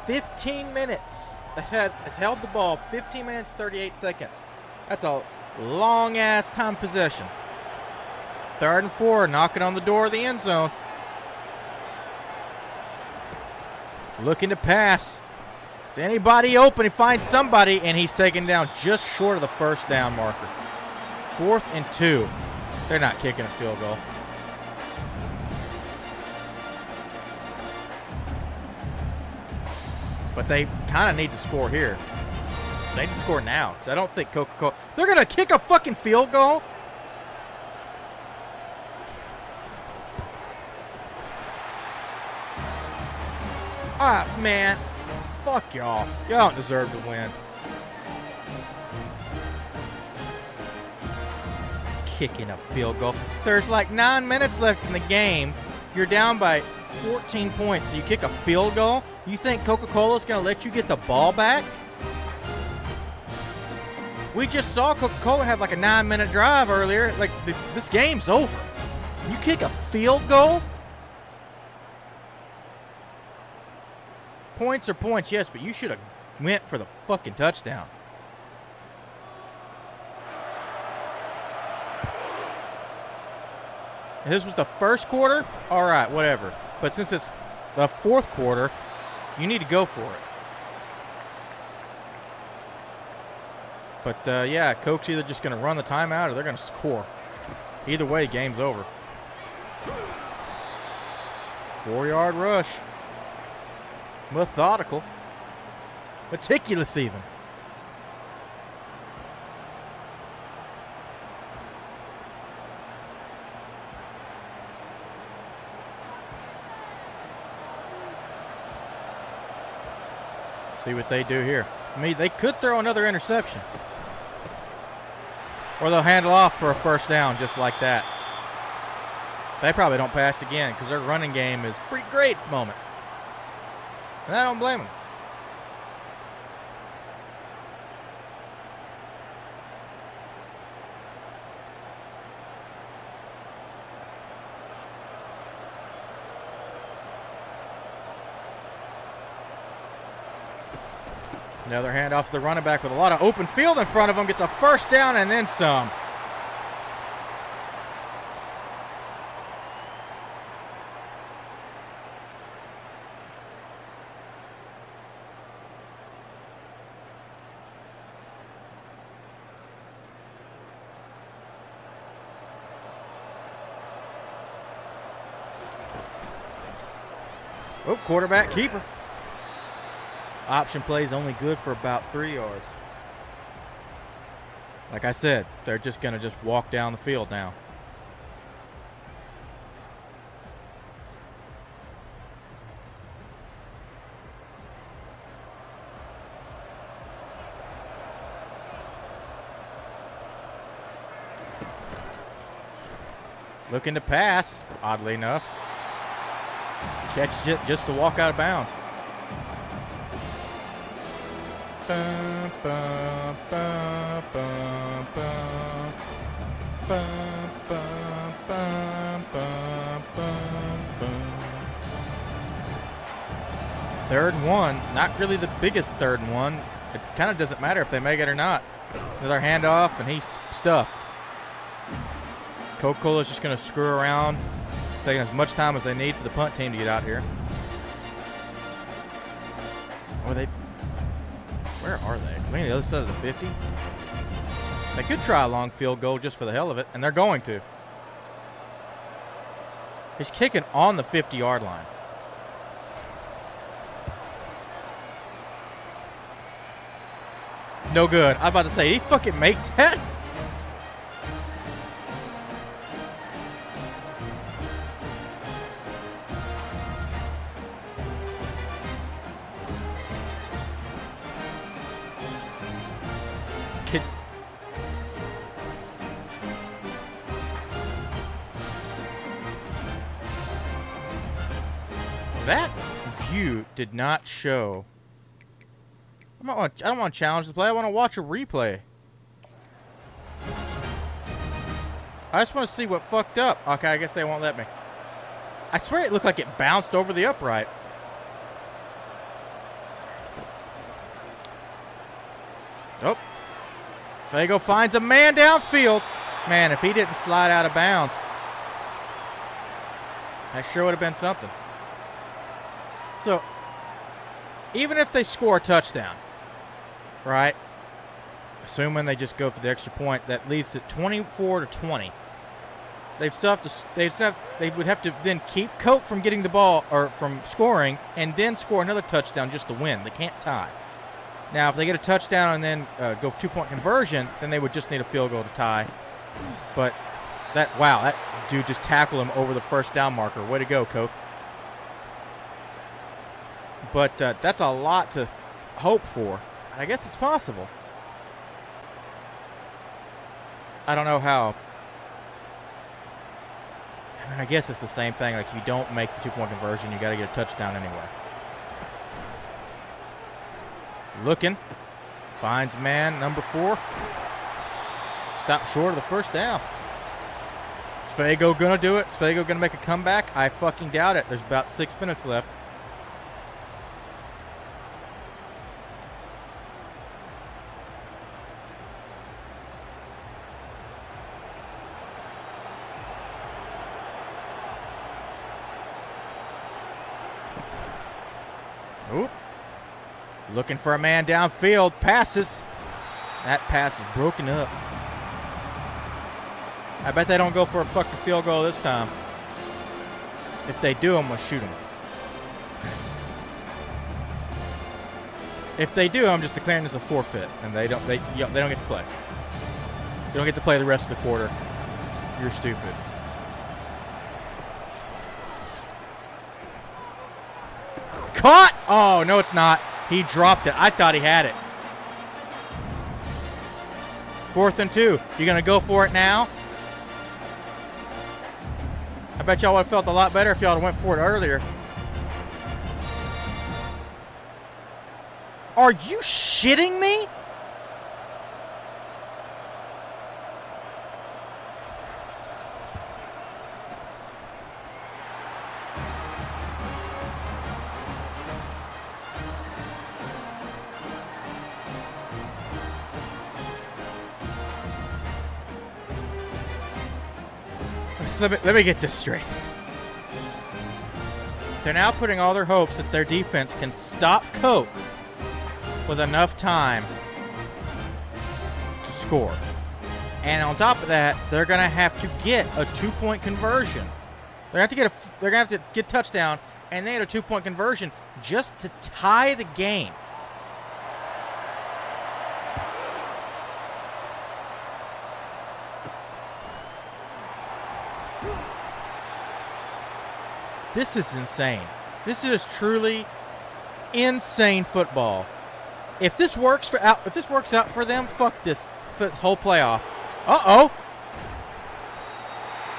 15 minutes. Has held the ball 15 minutes, 38 seconds. That's a long-ass time possession. 3rd and 4, knocking on the door of the end zone. Looking to pass. Is anybody open? He finds somebody, and he's taken down just short of the first down marker. 4th and 2. They're not kicking a field goal. But they kind of need to score here. They need to score now, because I don't think Coca-Cola... They're going to kick a fucking field goal? Ah, man. Fuck y'all. Y'all don't deserve to win. Kicking a field goal. There's like 9 minutes left in the game. You're down by 14 points. So you kick a field goal? You think Coca-Cola's going to let you get the ball back? We just saw Coca-Cola have like a 9-minute drive earlier. Like, this game's over. You kick a field goal? Points are points, yes, but you should have went for the fucking touchdown. If this was the first quarter, all right, whatever. But since it's the 4th quarter, you need to go for it. But, yeah, Coke's either just going to run the timeout or they're going to score. Either way, game's over. 4-yard rush. Methodical. Meticulous, even. See what they do here. I mean, they could throw another interception. Or they'll handle off for a first down just like that. They probably don't pass again because their running game is pretty great at the moment. And I don't blame them. Another handoff to the running back with a lot of open field in front of him. Gets a first down and then some. Oh, quarterback keeper. Option play is only good for about 3 yards. Like I said, they're just going to just walk down the field now. Looking to pass, oddly enough. Catches it just to walk out of bounds. Third and 1, not really the biggest 3rd and 1. It kind of doesn't matter if they make it or not. Another handoff, and he's stuffed. Coca-Cola's just going to screw around, taking as much time as they need for the punt team to get out here. Where are they? Maybe the other side of the 50? They could try a long field goal just for the hell of it, and they're going to. He's kicking on the 50-yard line. No good. I was about to say, he fucking make that? That view did not show. I don't want to challenge the play. I want to watch a replay. I just want to see what fucked up. Okay, I guess they won't let me. I swear it looked like it bounced over the upright. Nope. Fago finds a man downfield. Man, if he didn't slide out of bounds, that sure would have been something. So, even if they score a touchdown, right? Assuming they just go for the extra point, that leaves it 24-20. They would have to then keep Coke from getting the ball or from scoring, and then score another touchdown just to win. They can't tie. Now, if they get a touchdown and then go for 2-point conversion, then they would just need a field goal to tie. But that dude just tackled him over the first down marker. Way to go, Coke. But that's a lot to hope for. I guess it's possible. I don't know how. I mean, I guess it's the same thing. Like, you don't make the 2-point conversion, you got to get a touchdown anyway. Looking. Finds man, number 4. Stop short of the first down. Is Fago going to do it? Is Fago going to make a comeback? I fucking doubt it. There's about 6 minutes left. Oop. Looking for a man downfield. Passes. That pass is broken up. I bet they don't go for a fucking field goal this time. If they do, I'm going to shoot them. If they do, I'm just declaring this a forfeit, and they don't get to play. They don't get to play the rest of the quarter. You're stupid. Caught! Oh, no, it's not. He dropped it. I thought he had it. 4th and 2. You going to go for it now? I bet y'all would have felt a lot better if y'all went for it earlier. Are you shitting me? Let me get this straight. They're now putting all their hopes that their defense can stop Coke with enough time to score. And on top of that, they're going to have to get a 2-point conversion. They're going to have to get touchdown and they had a 2-point conversion just to tie the game. This is insane. This is truly insane football. If this works out for them, fuck this whole playoff. Uh-oh.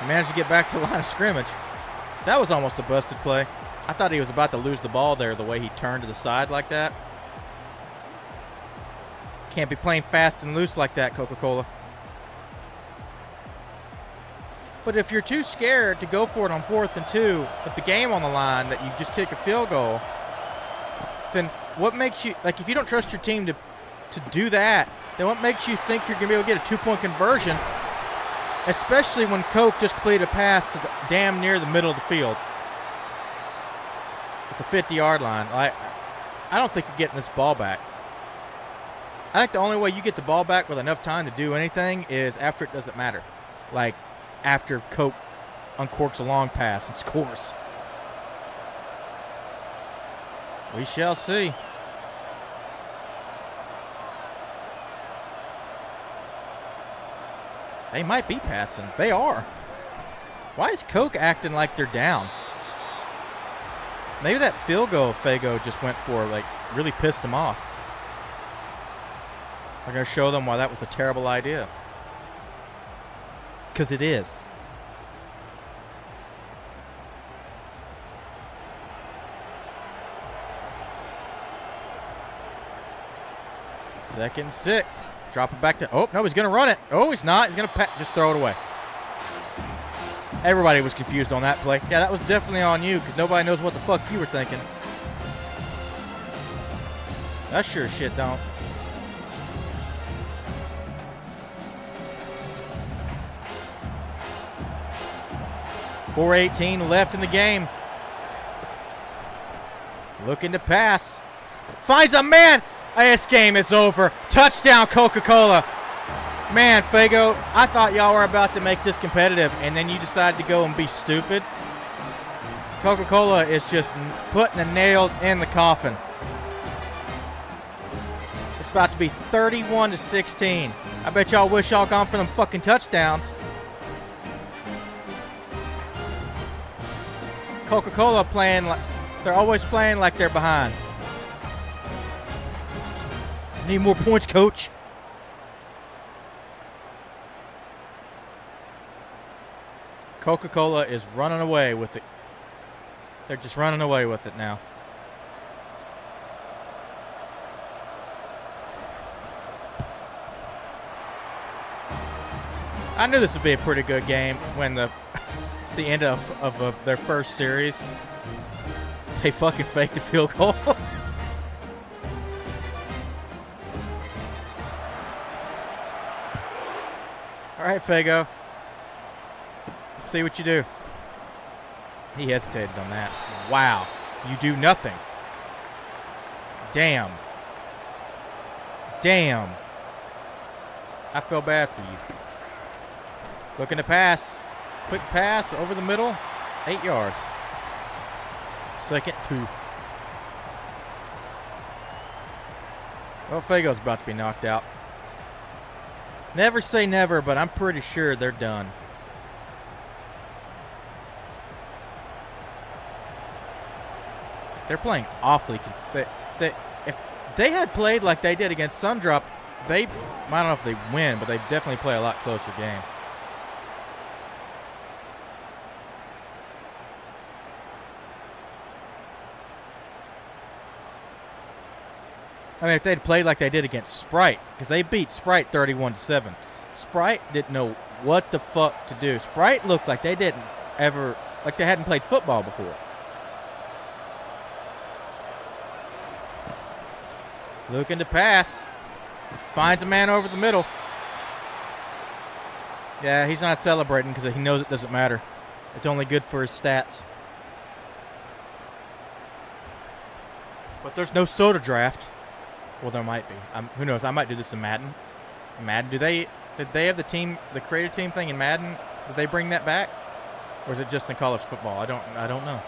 He managed to get back to the line of scrimmage. That was almost a busted play. I thought he was about to lose the ball there the way he turned to the side like that. Can't be playing fast and loose like that, Coca-Cola. But if you're too scared to go for it on 4th and 2 with the game on the line that you just kick a field goal, then what makes you, like, if you don't trust your team to do that, then what makes you think you're going to be able to get a 2-point conversion, especially when Coke just completed a pass to damn near the middle of the field at the 50-yard line? I don't think you're getting this ball back. I think the only way you get the ball back with enough time to do anything is after it doesn't matter. Like, after Coke uncorks a long pass and scores. We shall see. They might be passing. They are. Why is Coke acting like they're down? Maybe that field goal Fago just went for, like, really pissed him off. I'm going to show them why that was a terrible idea. Because it is. 2nd and 6. Drop it back to, oh, no, he's going to run it. Oh, he's not. He's going to just throw it away. Everybody was confused on that play. Yeah, that was definitely on you because nobody knows what the fuck you were thinking. That sure as shit don't. .418 left in the game. Looking to pass. Finds a man. This game is over. Touchdown, Coca-Cola. Man, Fago, I thought y'all were about to make this competitive, and then you decided to go and be stupid. Coca-Cola is just putting the nails in the coffin. It's about to be 31-16. I bet y'all wish y'all gone for them fucking touchdowns. Coca-Cola playing like they're always playing like they're behind. Need more points, coach. Coca-Cola is running away with it. They're just running away with it now. I knew this would be a pretty good game when the end of their first series, they fucking faked a field goal. All right, Fago. See what you do. He hesitated on that. Wow. You do nothing. Damn. Damn. I feel bad for you. Looking to pass. Quick pass over the middle. 8 yards. 2nd 2. Well, Fago's about to be knocked out. Never say never, but I'm pretty sure they're done. They're playing awfully. If they had played like they did against Sundrop, I don't know if they win, but they definitely play a lot closer game. I mean, if they'd played like they did against Sprite, because they beat Sprite 31-7. Sprite didn't know what the fuck to do. Sprite looked like they hadn't played football before. Looking to pass. Finds a man over the middle. Yeah, he's not celebrating because he knows it doesn't matter. It's only good for his stats. But there's no soda draft. Well, there might be. Who knows? I might do this in Madden. Did they have the creative team thing in Madden? Did they bring that back? Or is it just in college football? I don't know.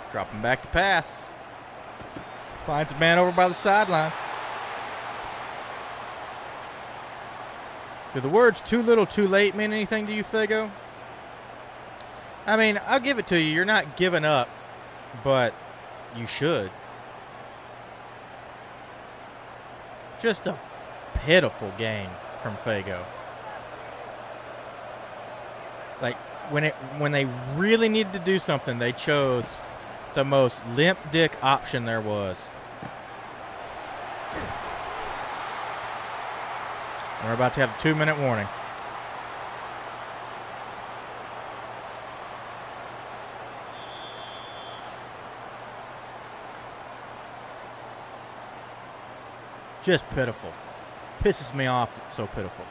Dropping back to pass. Finds a man over by the sideline. Do the words too little, too late mean anything to you, Fago? I mean, I'll give it to you. You're not giving up, but you should. Just a pitiful game from Fago. Like, when they really needed to do something, they chose the most limp dick option there was. We're about to have a 2-minute warning. Just pitiful. Pisses me off. It's so pitiful.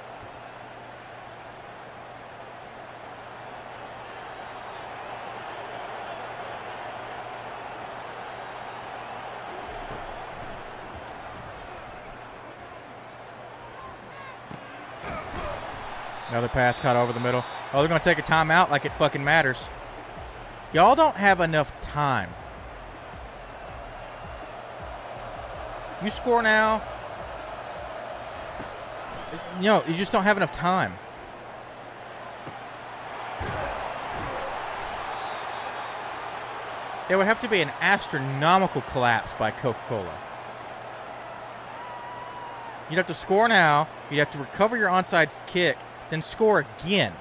Another pass caught over the middle. Oh, they're going to take a timeout like it fucking matters. Y'all don't have enough time. You score now. You just don't have enough time. There would have to be an astronomical collapse by Coca-Cola. You'd have to score now. You'd have to recover your onside kick. Then score again.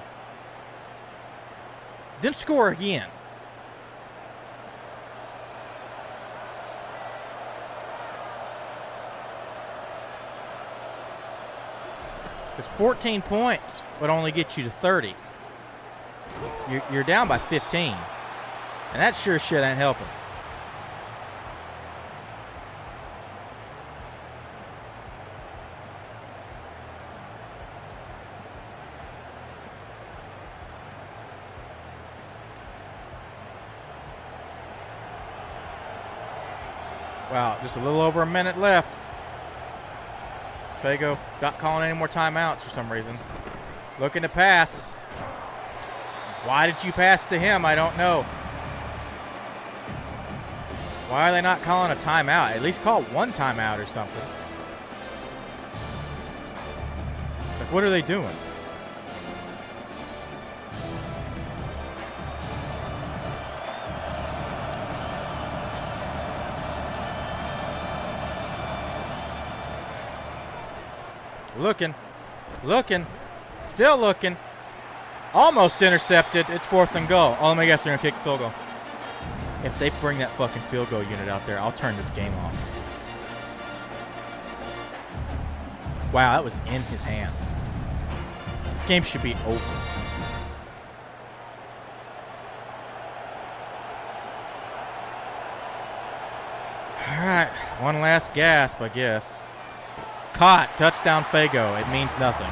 Then score again. Because 14 points would only get you to 30. You're down by 15. And that sure shit ain't helping. Wow, just a little over a minute left. Fago not calling any more timeouts for some reason. Looking to pass. Why did you pass to him? I don't know. Why are they not calling a timeout? At least call one timeout or something. Like, what are they doing? Looking, still looking. Almost intercepted. It's 4th and goal. Oh, let me guess, they're going to kick field goal. If they bring that fucking field goal unit out there, I'll turn this game off. Wow, that was in his hands. This game should be over. All right, one last gasp, I guess. Caught. Touchdown, Fago. It means nothing.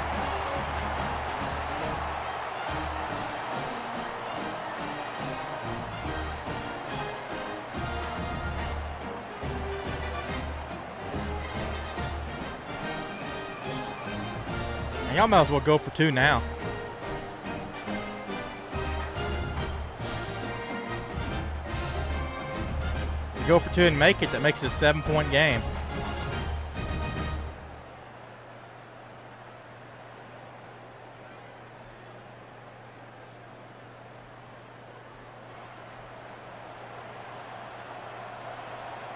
And y'all might as well go for 2 now. If you go for 2 and make it, that makes it a 7-point game.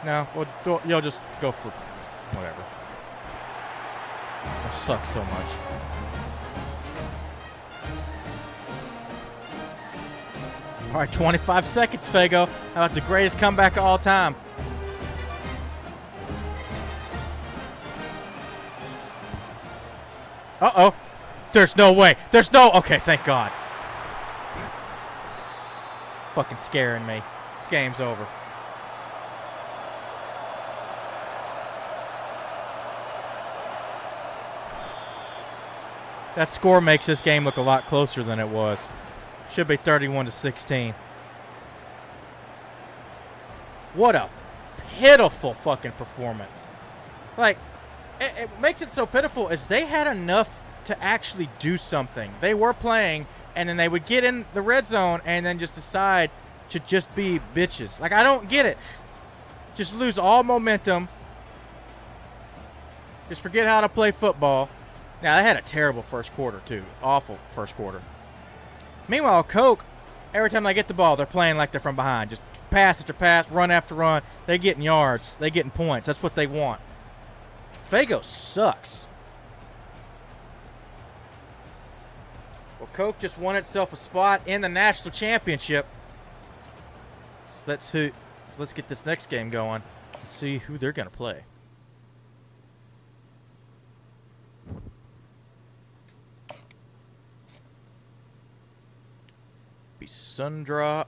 No, well, you'll just go for whatever. That sucks so much. All right, 25 seconds, Fago. How about the greatest comeback of all time? Uh-oh. There's no way. There's no... Okay, thank God. Fucking scaring me. This game's over. That score makes this game look a lot closer than it was. Should be 31-16. What a pitiful fucking performance. Like, it makes it so pitiful is they had enough to actually do something. They were playing, and then they would get in the red zone and then just decide to just be bitches. Like, I don't get it. Just lose all momentum. Just forget how to play football. Now, they had a terrible first quarter, too. Awful first quarter. Meanwhile, Coke, every time they get the ball, they're playing like they're from behind. Just pass after pass, run after run. They're getting yards. They're getting points. That's what they want. Fago sucks. Well, Coke just won itself a spot in the national championship. So let's get this next game going and see who they're going to play. Be Sundrop.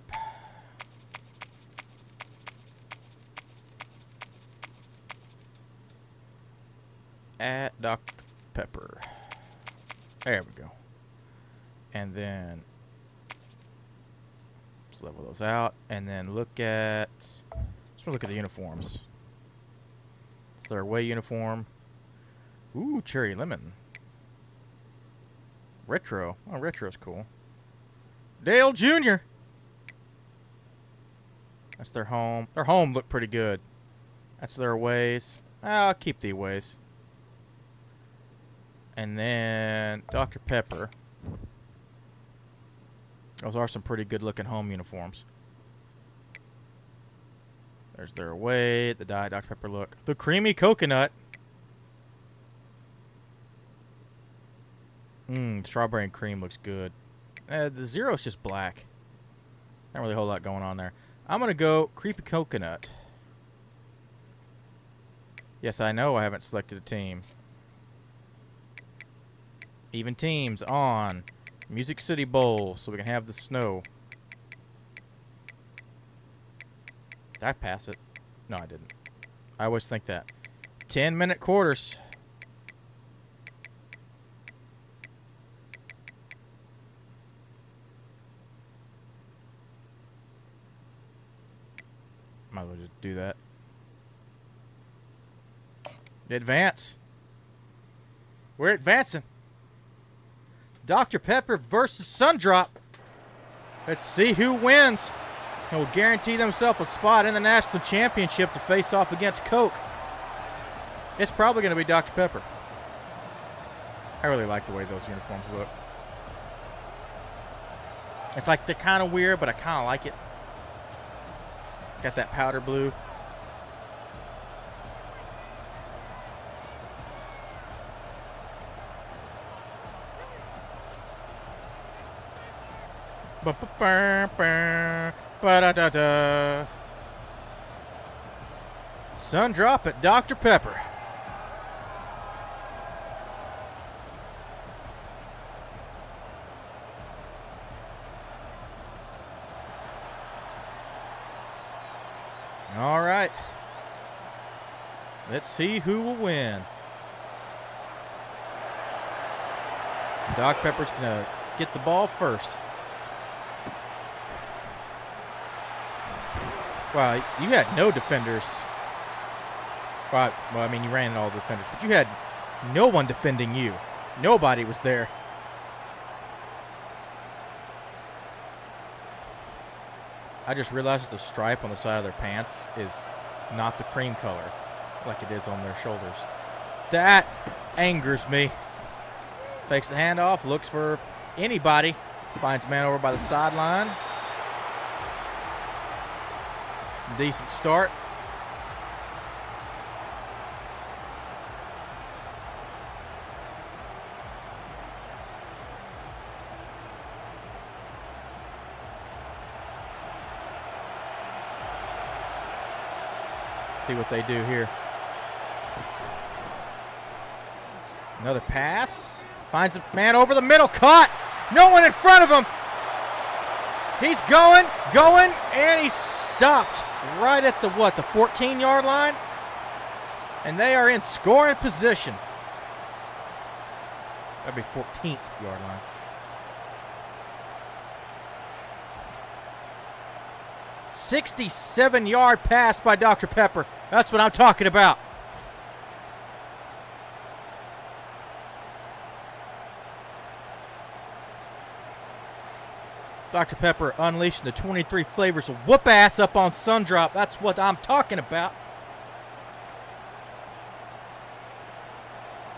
At Dr. Pepper. There we go. And then let's level those out. And then look at, let's look at the uniforms. It's their away uniform. Ooh, cherry lemon. Retro. Oh, retro's cool. Dale Jr. That's their home. Their home looked pretty good. That's their aways. I'll keep the aways. And then Dr. Pepper. Those are some pretty good looking home uniforms. There's their away. The Dr. Pepper look. The creamy coconut. Strawberry and cream looks good. The zero is just black. Not really a whole lot going on there. I'm going to go creepy coconut. Yes, I know I haven't selected a team. Even teams on Music City Bowl, so we can have the snow. Did I pass it? No, I didn't. I always think that. 10-minute quarters. Might as well just do that. Advance. We're advancing. Dr. Pepper versus Sundrop. Let's see who wins. And will guarantee themselves a spot in the national championship to face off against Coke. It's probably going to be Dr. Pepper. I really like the way those uniforms look. It's like they're kind of weird, but I kind of like it. Got that powder blue. Ba-da-da-da. Sundrop at Dr. Pepper. All right. Let's see who will win. Dr. Pepper's going to get the ball first. Wow, you had no defenders. Well, I mean, you ran all the defenders, but you had no one defending you. Nobody was there. I just realized that the stripe on the side of their pants is not the cream color like it is on their shoulders. That angers me. Fakes the handoff, looks for anybody. Finds man over by the sideline. Decent start. See what they do here. Another pass. Finds a man over the middle. Caught. No one in front of him. He's going, and he's stopped right at the, what, the 14-yard line? And they are in scoring position. That'd be 14th yard line. "67-yard pass by Dr. Pepper. That's what I'm talking about. Dr. Pepper unleashing the 23 flavors of whoop ass up on Sundrop. That's what I'm talking about.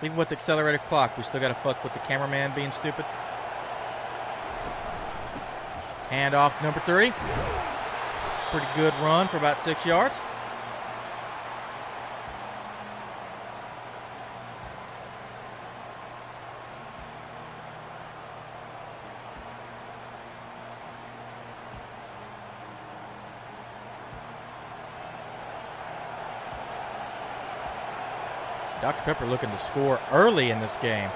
Even with the accelerated clock, we still got to fuck with the cameraman being stupid. Hand off number 3. Pretty good run for about 6 yards. Dr. Pepper looking to score early in this game.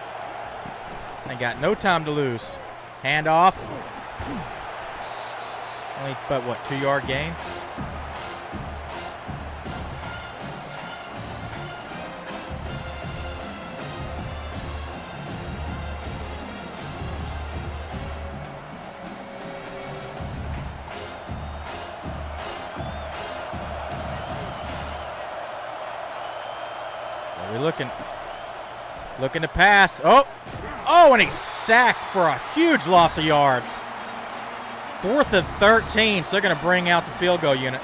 They got no time to lose. Hand off. Only but what, 2-yard gain? Looking to pass. Oh, and he's sacked for a huge loss of yards. 4th and 13, so they're going to bring out the field goal unit.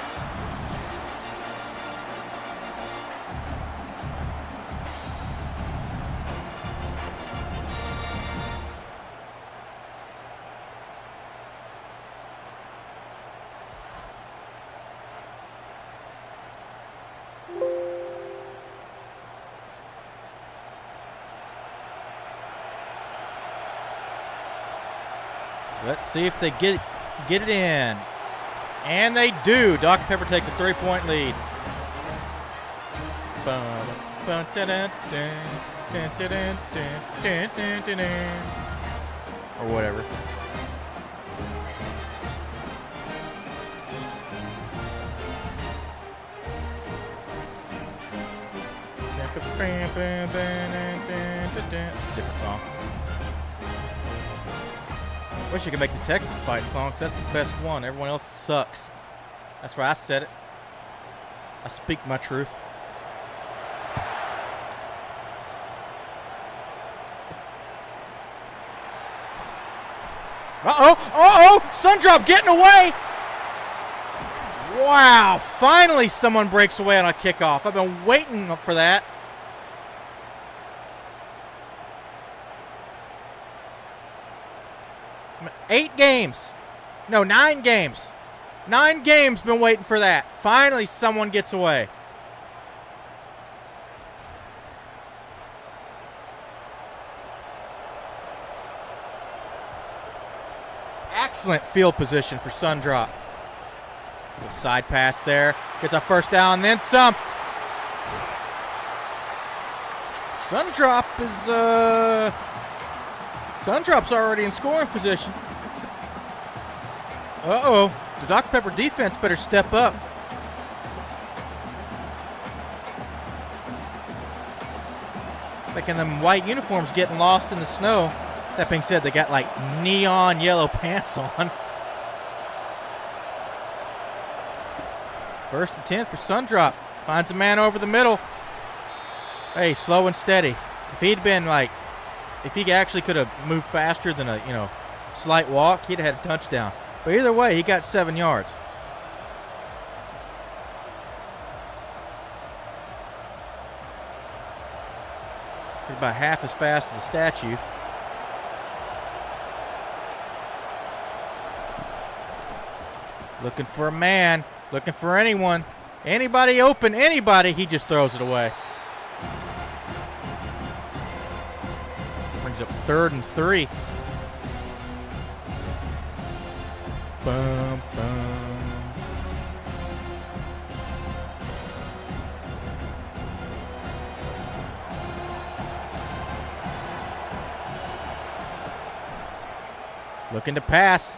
Let's see if they get it in. And they do. Dr. Pepper takes a 3-point lead. Or whatever. It's a different song. Wish you could make the Texas fight song, because that's the best one. Everyone else sucks. That's why I said it. I speak my truth. Uh-oh! Uh-oh! Sundrop getting away! Wow! Finally someone breaks away on a kickoff. I've been waiting for that. Nine games. 9 games been waiting for that. Finally someone gets away. Excellent field position for Sundrop. Little side pass there. Gets a first down, then some. Sundrop's already in scoring position. Uh-oh. The Dr. Pepper defense better step up. Thinking them white uniforms getting lost in the snow. That being said, they got like neon yellow pants on. First and 10 for Sundrop. Finds a man over the middle. Hey, slow and steady. If he'd been like, if he actually could have moved faster than a, slight walk, he'd have had a touchdown. But either way, he got 7 yards. He's about half as fast as a statue. Looking for a man. Looking for anyone. Anybody open, anybody. He just throws it away. Brings up 3rd and 3. Bum, bum. Looking to pass.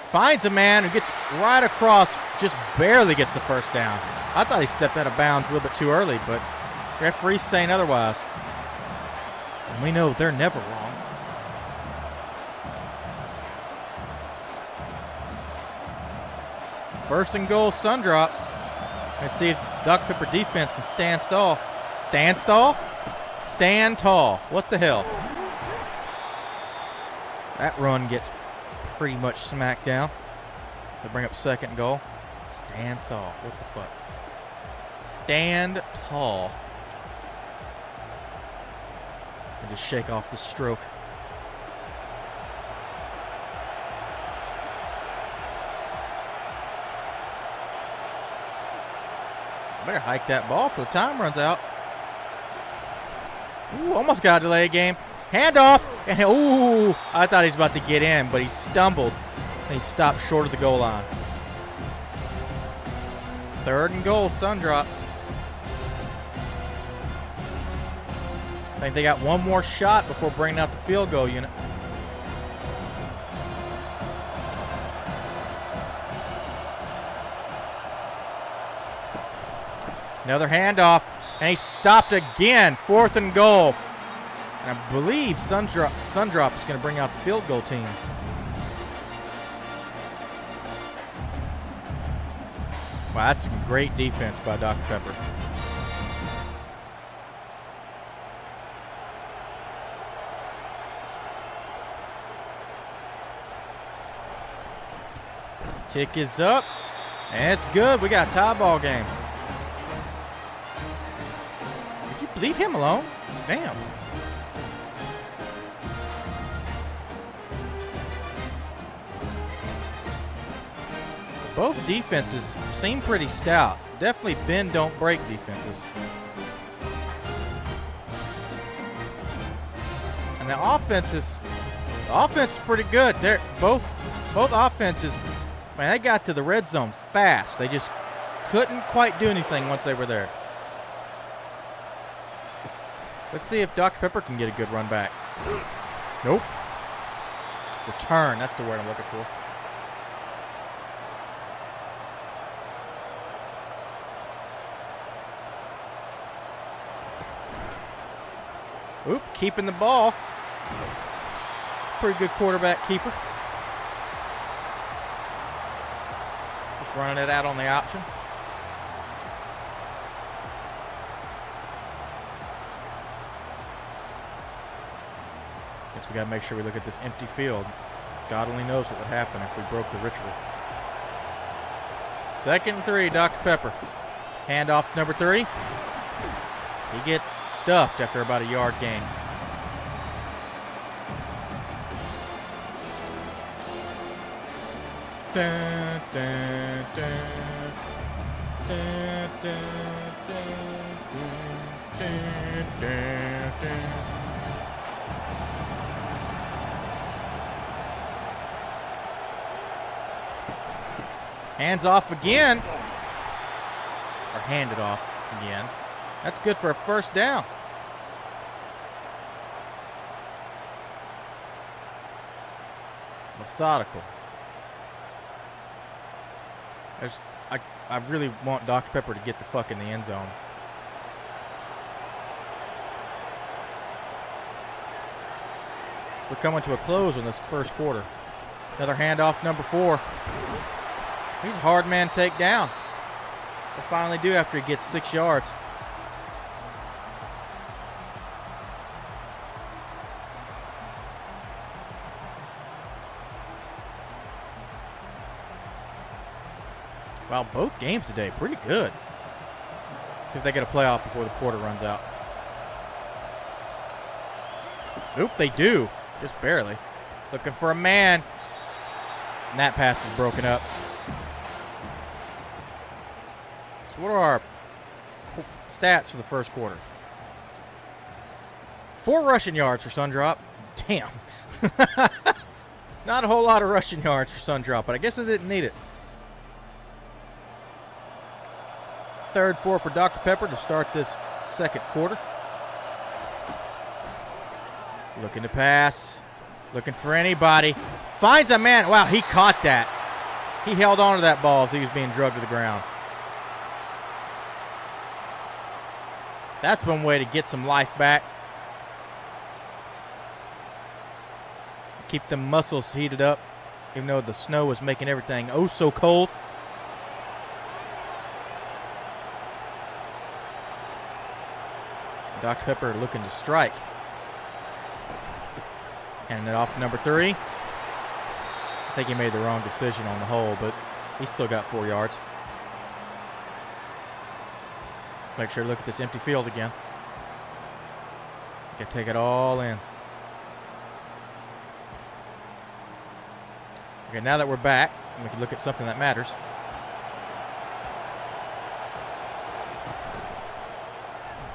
Finds a man who gets right across, just barely gets the first down. I thought he stepped out of bounds a little bit too early, but referee's saying otherwise. And we know they're never wrong. First and goal, Sundrop. Let's see if Dr. Pepper defense can stand tall. Stand tall? Stand tall. What the hell? That run gets pretty much smacked down to bring up second goal. Stand tall. What the fuck? Stand tall. And just shake off the stroke. Better hike that ball for the time runs out. Ooh, almost got a delay game. Handoff, and ooh, I thought he was about to get in, but he stumbled, and he stopped short of the goal line. 3rd and goal, Sundrop. I think they got one more shot before bringing out the field goal unit. Another handoff, and he stopped again. 4th and goal. And I believe Sundrop is going to bring out the field goal team. Wow, that's some great defense by Dr. Pepper. Kick is up, and it's good. We got a tie ball game. Did you leave him alone? Damn. Both defenses seem pretty stout. Definitely bend, don't break defenses. And the offense is pretty good. They're both offenses, man, they got to the red zone fast. They just couldn't quite do anything once they were there. Let's see if Dr. Pepper can get a good run back. Nope. Return, that's the word I'm looking for. Oop, keeping the ball. Pretty good quarterback keeper. Just running it out on the option. Guess we got to make sure we look at this empty field. God only knows what would happen if we broke the ritual. 2nd and 3, Dr. Pepper. Handoff to number 3. He gets stuffed after about a yard gain. Dun, dun, dun, dun, dun, dun, dun, dun. Hands off again. Or handed off again. That's good for a first down. Methodical. I really want Dr. Pepper to get the fuck in the end zone. So we're coming to a close on this first quarter. Another handoff, number 4. He's a hard man to take down. He'll finally do after he gets 6 yards. Wow, both games today, pretty good. See if they get a playoff before the quarter runs out. Oop, they do. Just barely. Looking for a man. And that pass is broken up. So what are our stats for the first quarter? 4 rushing yards for Sundrop. Damn. Not a whole lot of rushing yards for Sundrop, but I guess they didn't need it. 3rd, 4 for Dr. Pepper to start this second quarter. Looking to pass. Looking for anybody. Finds a man. Wow, he caught that. He held on to that ball as he was being drugged to the ground. That's one way to get some life back. Keep the muscles heated up, even though the snow was making everything oh so cold. Dr. Pepper looking to strike. Handing it off to number 3. I think he made the wrong decision on the hole, but he still got 4 yards. Let's make sure to look at this empty field again. Got to take it all in. Okay, now that we're back, we can look at something that matters.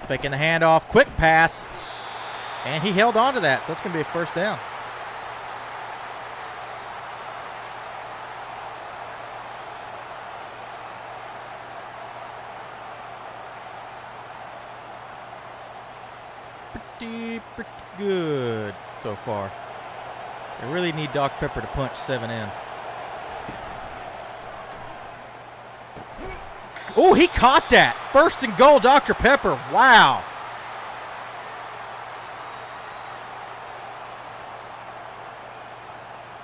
Faking the handoff, quick pass, and he held on to that, so that's going to be a first down. Pretty good so far. They really need Dr. Pepper to punch 7 in. Oh, he caught that. 1st and goal, Dr. Pepper. Wow.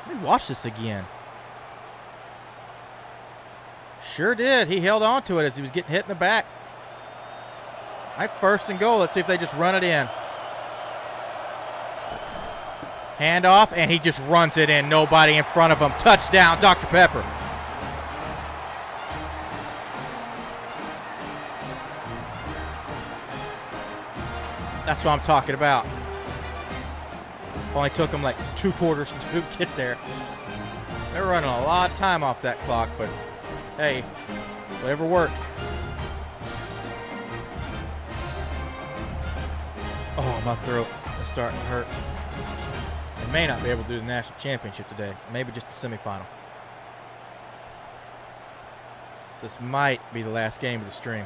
Let me watch this again. Sure did. He held on to it as he was getting hit in the back. All right, 1st and goal. Let's see if they just run it in. Handoff, and he just runs it in. Nobody in front of him. Touchdown, Dr. Pepper. That's what I'm talking about. Only took them like 2 quarters to get there. They're running a lot of time off that clock, but hey, whatever works. Oh, my throat is starting to hurt. They may not be able to do the national championship today. Maybe just the semifinal. So this might be the last game of the stream.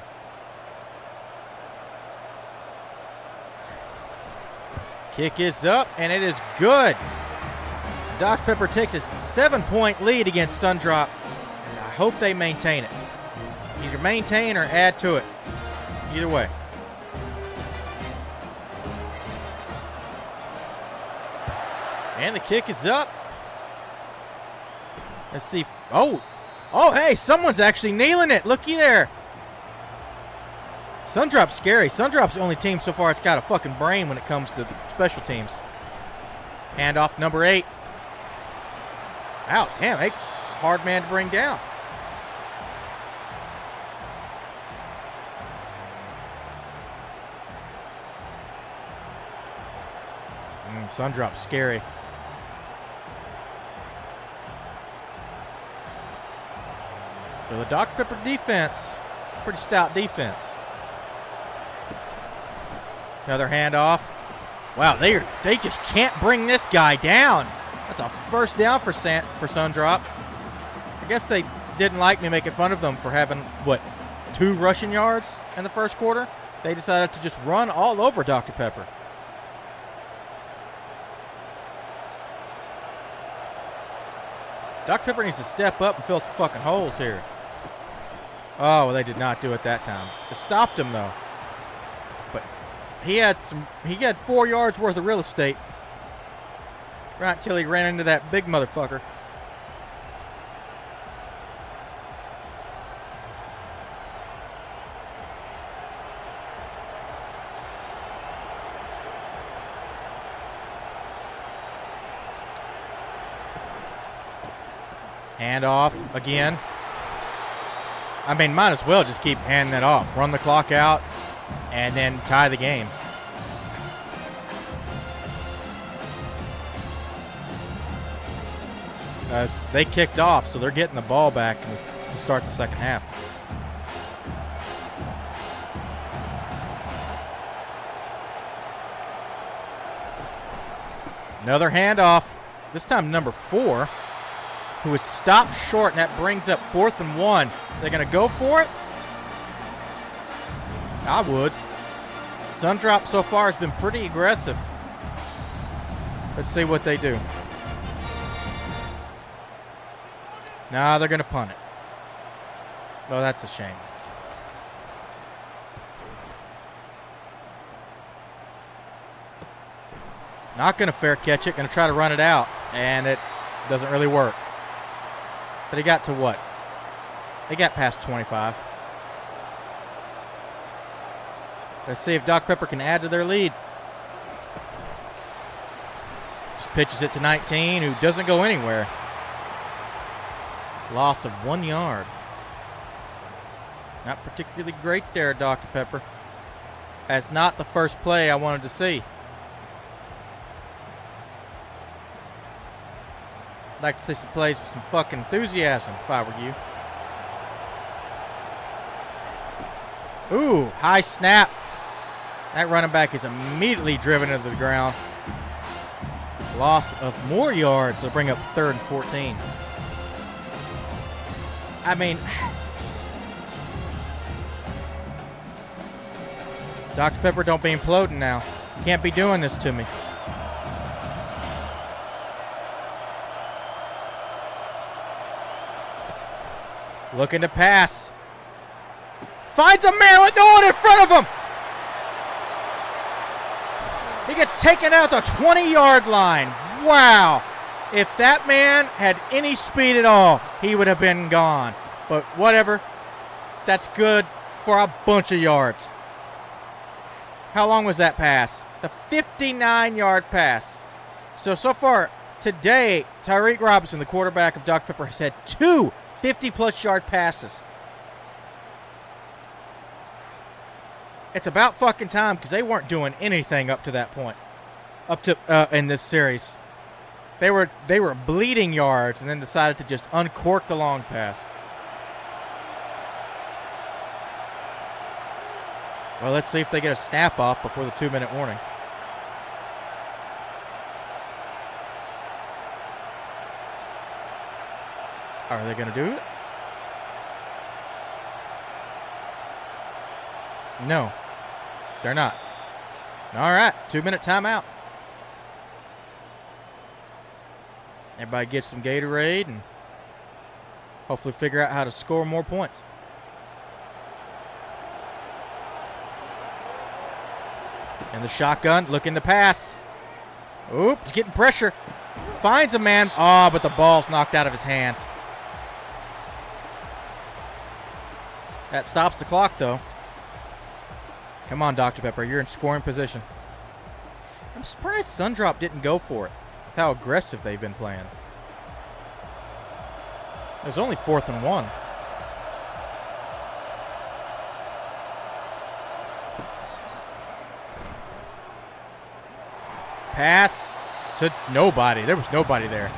Kick is up, and it is good. Dr. Pepper takes a 7-point lead against Sundrop, and I hope they maintain it. Either maintain or add to it. Either way. And the kick is up. Let's see. Oh, hey, someone's actually nailing it. Looky there. Sundrop's scary. Sundrop's the only team so far that's got a fucking brain when it comes to special teams. Handoff number 8. Wow, damn, hey, hard man to bring down. Sundrop's scary. So the Dr. Pepper defense, pretty stout defense. Another handoff. Wow, they just can't bring this guy down. That's a first down for Sundrop. I guess they didn't like me making fun of them for having, 2 rushing yards in the first quarter. They decided to just run all over Dr. Pepper. Dr. Pepper needs to step up and fill some fucking holes here. Oh, well, they did not do it that time. It stopped him, though. But he had 4 yards worth of real estate right until he ran into that big motherfucker. Hand off again. I mean, might as well just keep handing that off. Run the clock out and then tie the game. They kicked off, so they're getting the ball back to start the second half. Another handoff. This time number 4. Who was stopped short, and that brings up 4th and 1. They're going to go for it? I would. Sundrop so far has been pretty aggressive. Let's see what they do. Nah, they're going to punt it. Oh, that's a shame. Not going to fair catch it. Going to try to run it out, and it doesn't really work. But he got to what? They got past 25. Let's see if Dr. Pepper can add to their lead. Just pitches it to 19, who doesn't go anywhere. Loss of 1 yard. Not particularly great there, Dr. Pepper. That's not the first play I wanted to see. I'd like to see some plays with some fucking enthusiasm if I were you. Ooh, high snap. That running back is immediately driven into the ground. Loss of more yards. They'll bring up 3rd and 14. I mean, Dr. Pepper, don't be imploding now. You can't be doing this to me. Looking to pass. Finds a man with no one in front of him. He gets taken out the 20-yard line. Wow. If that man had any speed at all, he would have been gone. But whatever. That's good for a bunch of yards. How long was that pass? It's a 59-yard pass. So far today, Tyreek Robinson, the quarterback of Dr. Pepper, has had 2 50-plus yard passes. It's about fucking time because they weren't doing anything up to that point. Up to in this series. They were bleeding yards and then decided to just uncork the long pass. Well, let's see if they get a snap off before the 2-minute warning. Are they going to do it? No, they're not. All right, 2-minute timeout. Everybody gets some Gatorade and hopefully figure out how to score more points. And the shotgun looking to pass. Oop, he's getting pressure. Finds a man. Oh, but the ball's knocked out of his hands. That stops the clock, though. Come on, Dr. Pepper. You're in scoring position. I'm surprised Sundrop didn't go for it with how aggressive they've been playing. It was only 4th and 1. Pass to nobody. There was nobody there.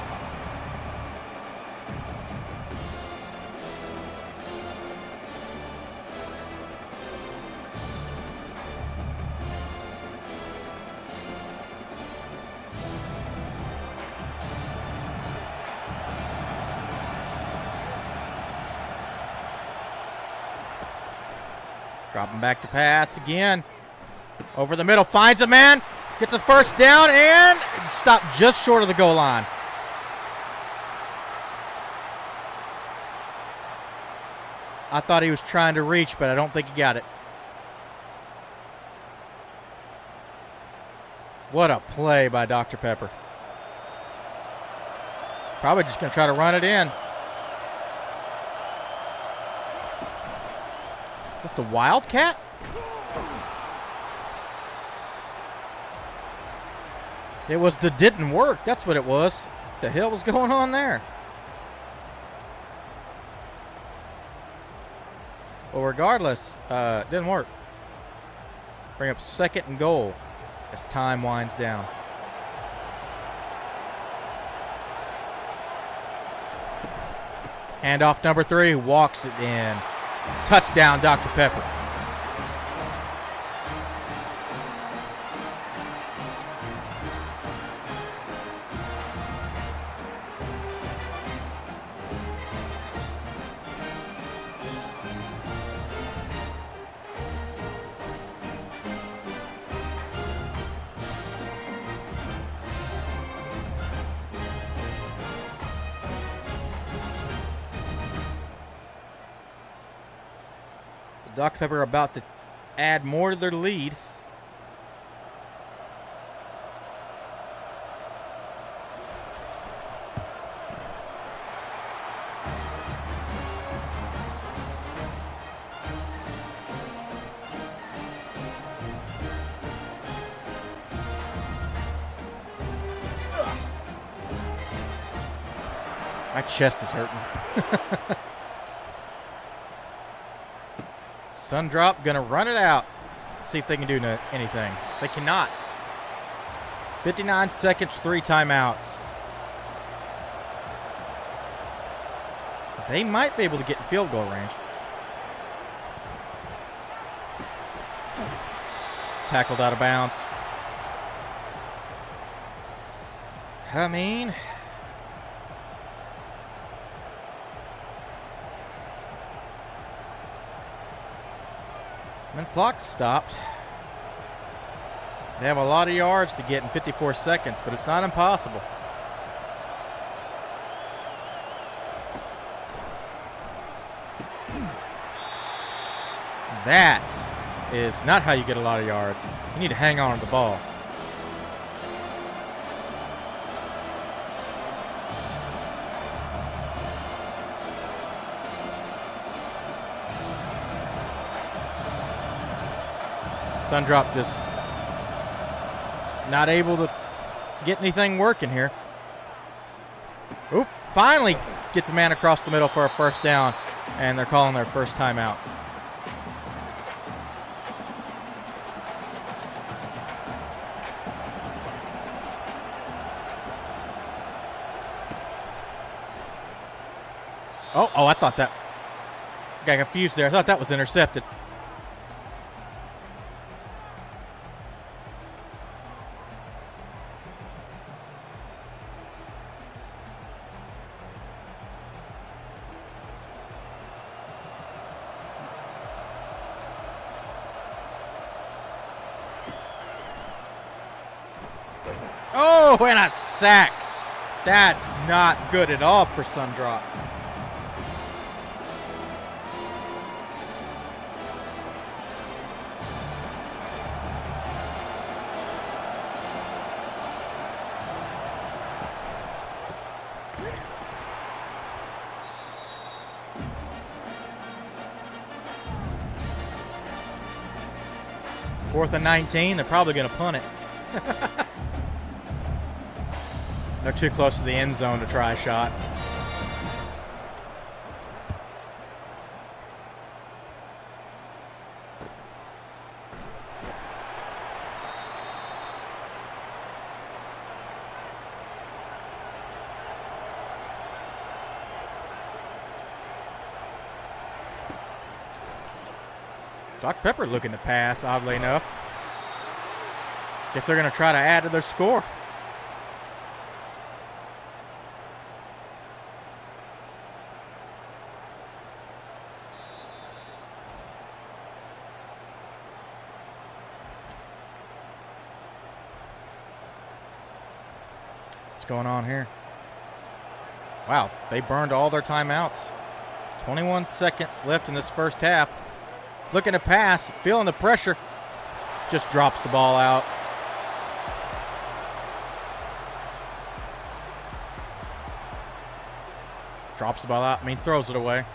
Dropping back to pass again. Over the middle, finds a man. Gets a first down and stopped just short of the goal line. I thought he was trying to reach, but I don't think he got it. What a play by Dr. Pepper. Probably just going to try to run it in. That's the Wildcat? It was the didn't work. That's what it was. What the hell was going on there? Well, regardless, it didn't work. Bring up 2nd and goal as time winds down. Handoff number 3, walks it in. Touchdown, Dr. Pepper. Dr. Pepper about to add more to their lead. My chest is hurting. Sundrop gonna run it out. See if they can do anything. They cannot. 59 seconds, 3 timeouts. They might be able to get in field goal range. Tackled out of bounds. I mean, when the clock stopped, they have a lot of yards to get in 54 seconds, but it's not impossible. That is not how you get a lot of yards. You need to hang on to the ball. Sundrop just not able to get anything working here. Oop, finally gets a man across the middle for a first down, and they're calling their first timeout. Oh, I thought that got confused there. I thought that was intercepted. Oh, and a sack. That's not good at all for Sundrop. Fourth and 19. They're probably going to punt it. They're too close to the end zone to try a shot. Dr. Pepper looking to pass, oddly enough. Guess they're going to try to add to their score. What's going on here? Wow, they burned all their timeouts. 21 seconds left in this first half. Looking to pass, feeling the pressure. Just drops the ball out. Drops the ball out. Throws it away.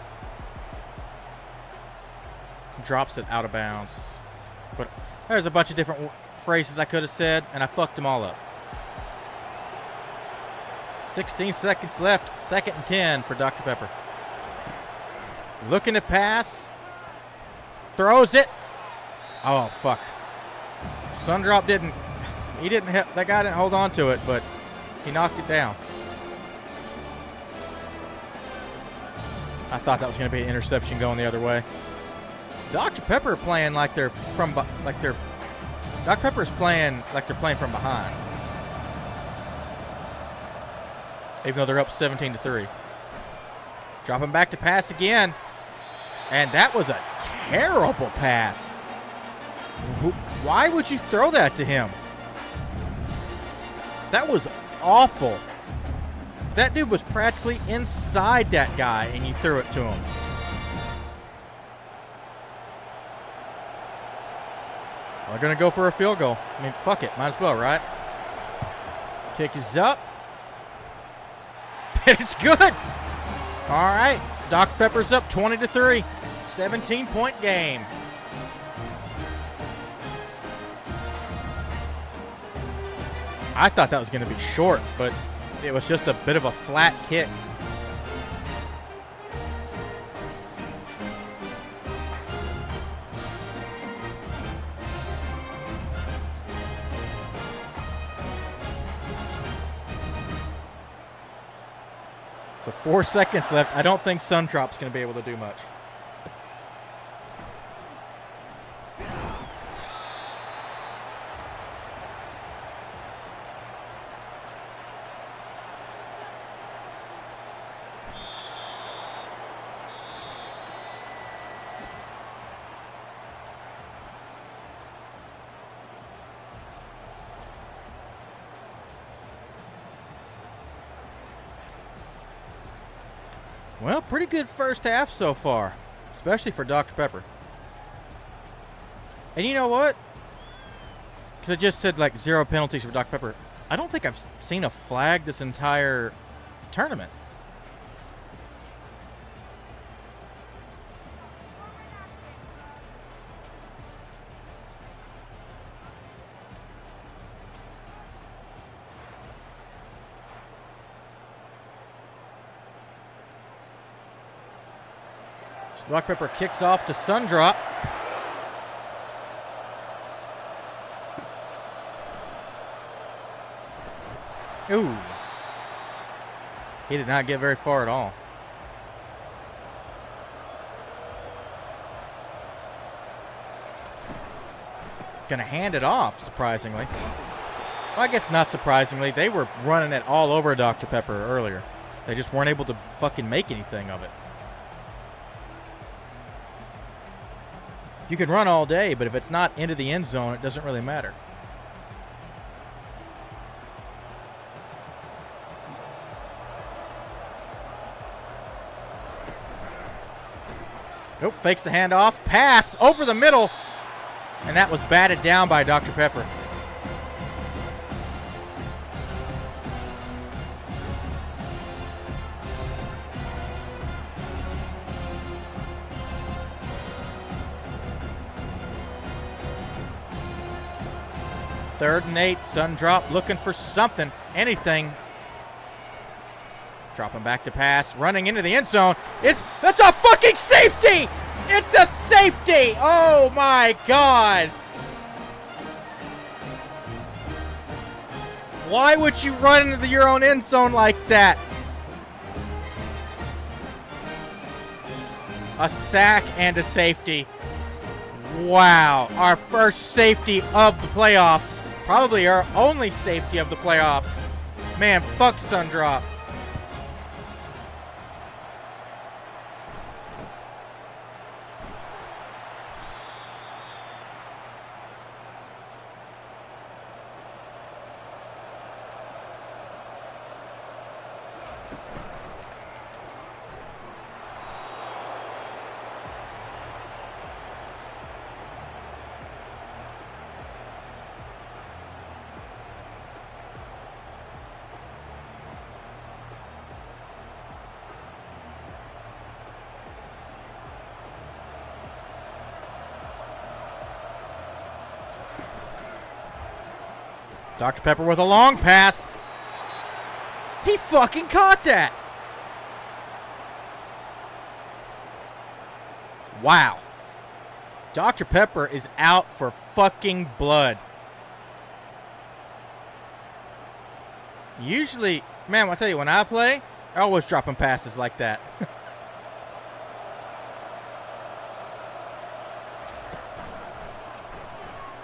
Drops it out of bounds. But there's a bunch of different phrases I could have said, and I fucked them all up. 16 seconds left. 2nd and 10 for Dr. Pepper. Looking to pass. Throws it. Oh, fuck. Sundrop didn't. He didn't hit. That guy didn't hold on to it, but he knocked it down. I thought that was going to be an interception going the other way. Dr. Pepper playing like they're from Dr. Pepper's playing like they're playing from behind. Even though they're up 17-3. Dropping back to pass again. And that was a terrible pass. Why would you throw that to him? That was awful. That dude was practically inside that guy, and you threw it to him. They're going to go for a field goal. Fuck it. Might as well, right? Kick is up. And it's good. All right. Dr. Pepper's up 20-3. 17-point game. I thought that was going to be short, but it was just a bit of a flat kick. So 4 seconds left. I don't think Sundrop's going to be able to do much. Well, pretty good first half so far, especially for Dr. Pepper. And you know what? Because I just said like 0 penalties for Dr. Pepper. I don't think I've seen a flag this entire tournament. Dr. Pepper kicks off to Sundrop. Ooh. He did not get very far at all. Gonna hand it off, surprisingly. Well, I guess not surprisingly. They were running it all over Dr. Pepper earlier. They just weren't able to fucking make anything of it. You can run all day, but if it's not into the end zone, it doesn't really matter. Nope, fakes the handoff. Pass over the middle. And that was batted down by Dr. Pepper. Third and 8, Sun Drop looking for something, anything. Dropping back to pass, running into the end zone. That's a fucking safety! It's a safety! Oh my God! Why would you run into your own end zone like that? A sack and a safety. Wow, our first safety of the playoffs. Probably our only safety of the playoffs. Man, fuck Sun Drop. Dr. Pepper with a long pass. He fucking caught that. Wow. Dr. Pepper is out for fucking blood. Usually, man, I'll tell you, when I play, I always dropping passes like that.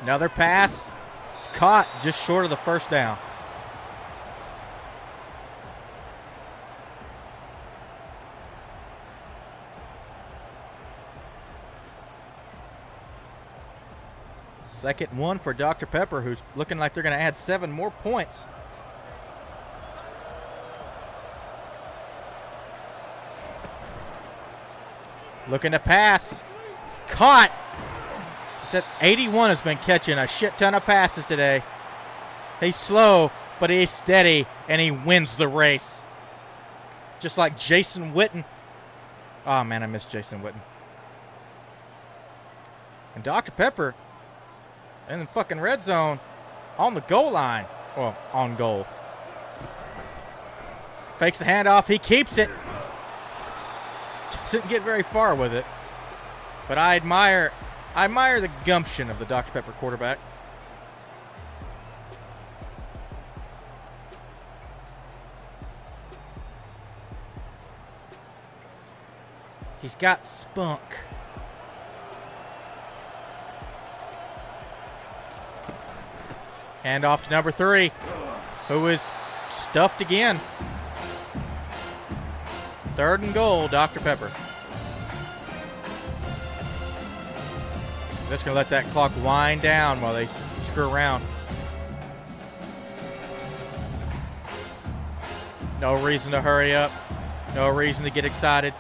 Another pass. It's caught just short of the first down. Second one for Dr. Pepper, who's looking like they're going to add 7 more points. Looking to pass. Caught. That 81 has been catching a shit ton of passes today. He's slow, but he's steady, and he wins the race. Just like Jason Witten. Oh, man, I miss Jason Witten. And Dr. Pepper in the fucking red zone on the goal line. Well, on goal. Fakes the handoff. He keeps it. Doesn't get very far with it. But I admire the gumption of the Dr. Pepper quarterback. He's got spunk. Hand off to number 3, who is stuffed again. 3rd and goal, Dr. Pepper. Just going to let that clock wind down while they screw around. No reason to hurry up. No reason to get excited.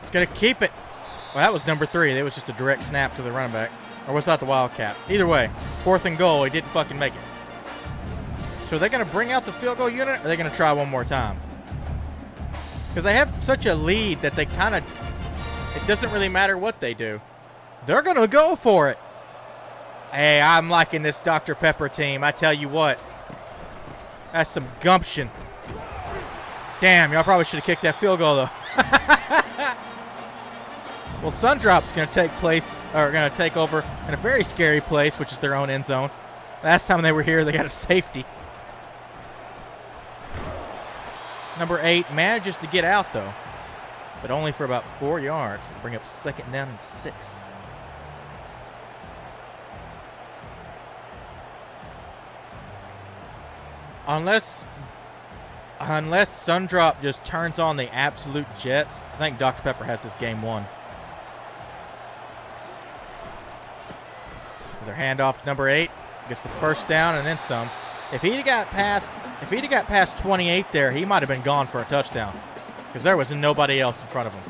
It's going to keep it. Well, that was number 3. That was just a direct snap to the running back. Or was that the Wildcat? Either way, 4th and goal. He didn't fucking make it. So are they going to bring out the field goal unit, or are they going to try one more time? Because they have such a lead that they kind of... It doesn't really matter what they do. They're going to go for it. Hey, I'm liking this Dr. Pepper team. I tell you what. That's some gumption. Damn, y'all probably should have kicked that field goal, though. Well, Sundrop's going to take over in a very scary place, which is their own end zone. Last time they were here, they got a safety. Number 8 manages to get out, though. But only for about 4 yards. It'll bring up 2nd down and 6. Unless Sundrop just turns on the absolute jets, I think Dr. Pepper has this game won. Their handoff to number 8 gets the first down and then some. If he'd have got past 28 there, he might have been gone for a touchdown. Because there was nobody else in front of him.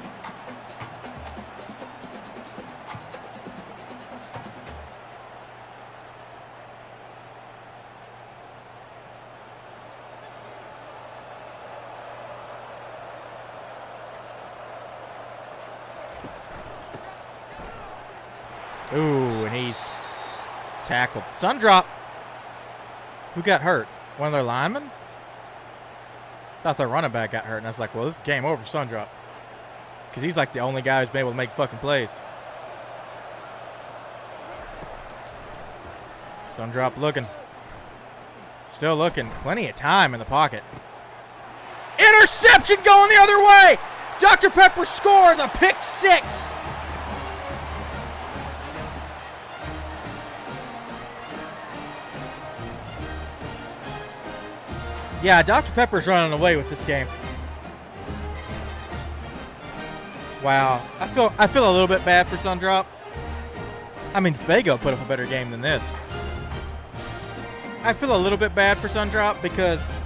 Ooh, and he's tackled. Sun drop. Who got hurt? One of their linemen? Thought their running back got hurt, and I was like, well, this is game over for Sun drop. Because he's like the only guy who's been able to make fucking plays. Sun drop looking. Still looking. Plenty of time in the pocket. Interception going the other way! Dr. Pepper scores a pick 6. Yeah, Dr. Pepper's running away with this game. Wow. I feel a little bit bad for Sundrop. I mean, Fago put up a better game than this. I feel a little bit bad for Sundrop because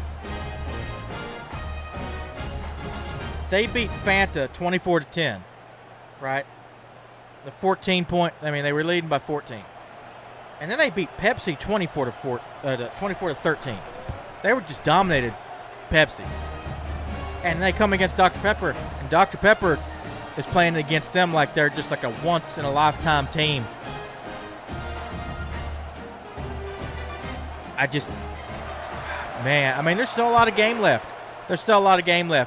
they beat Fanta 24-10, right? The 14-point. I mean, they were leading by 14, and then they beat Pepsi 24-13. They were just dominated Pepsi. And they come against Dr. Pepper, and Dr. Pepper is playing against them like they're just like a once-in-a-lifetime team. Man, I mean, there's still a lot of game left.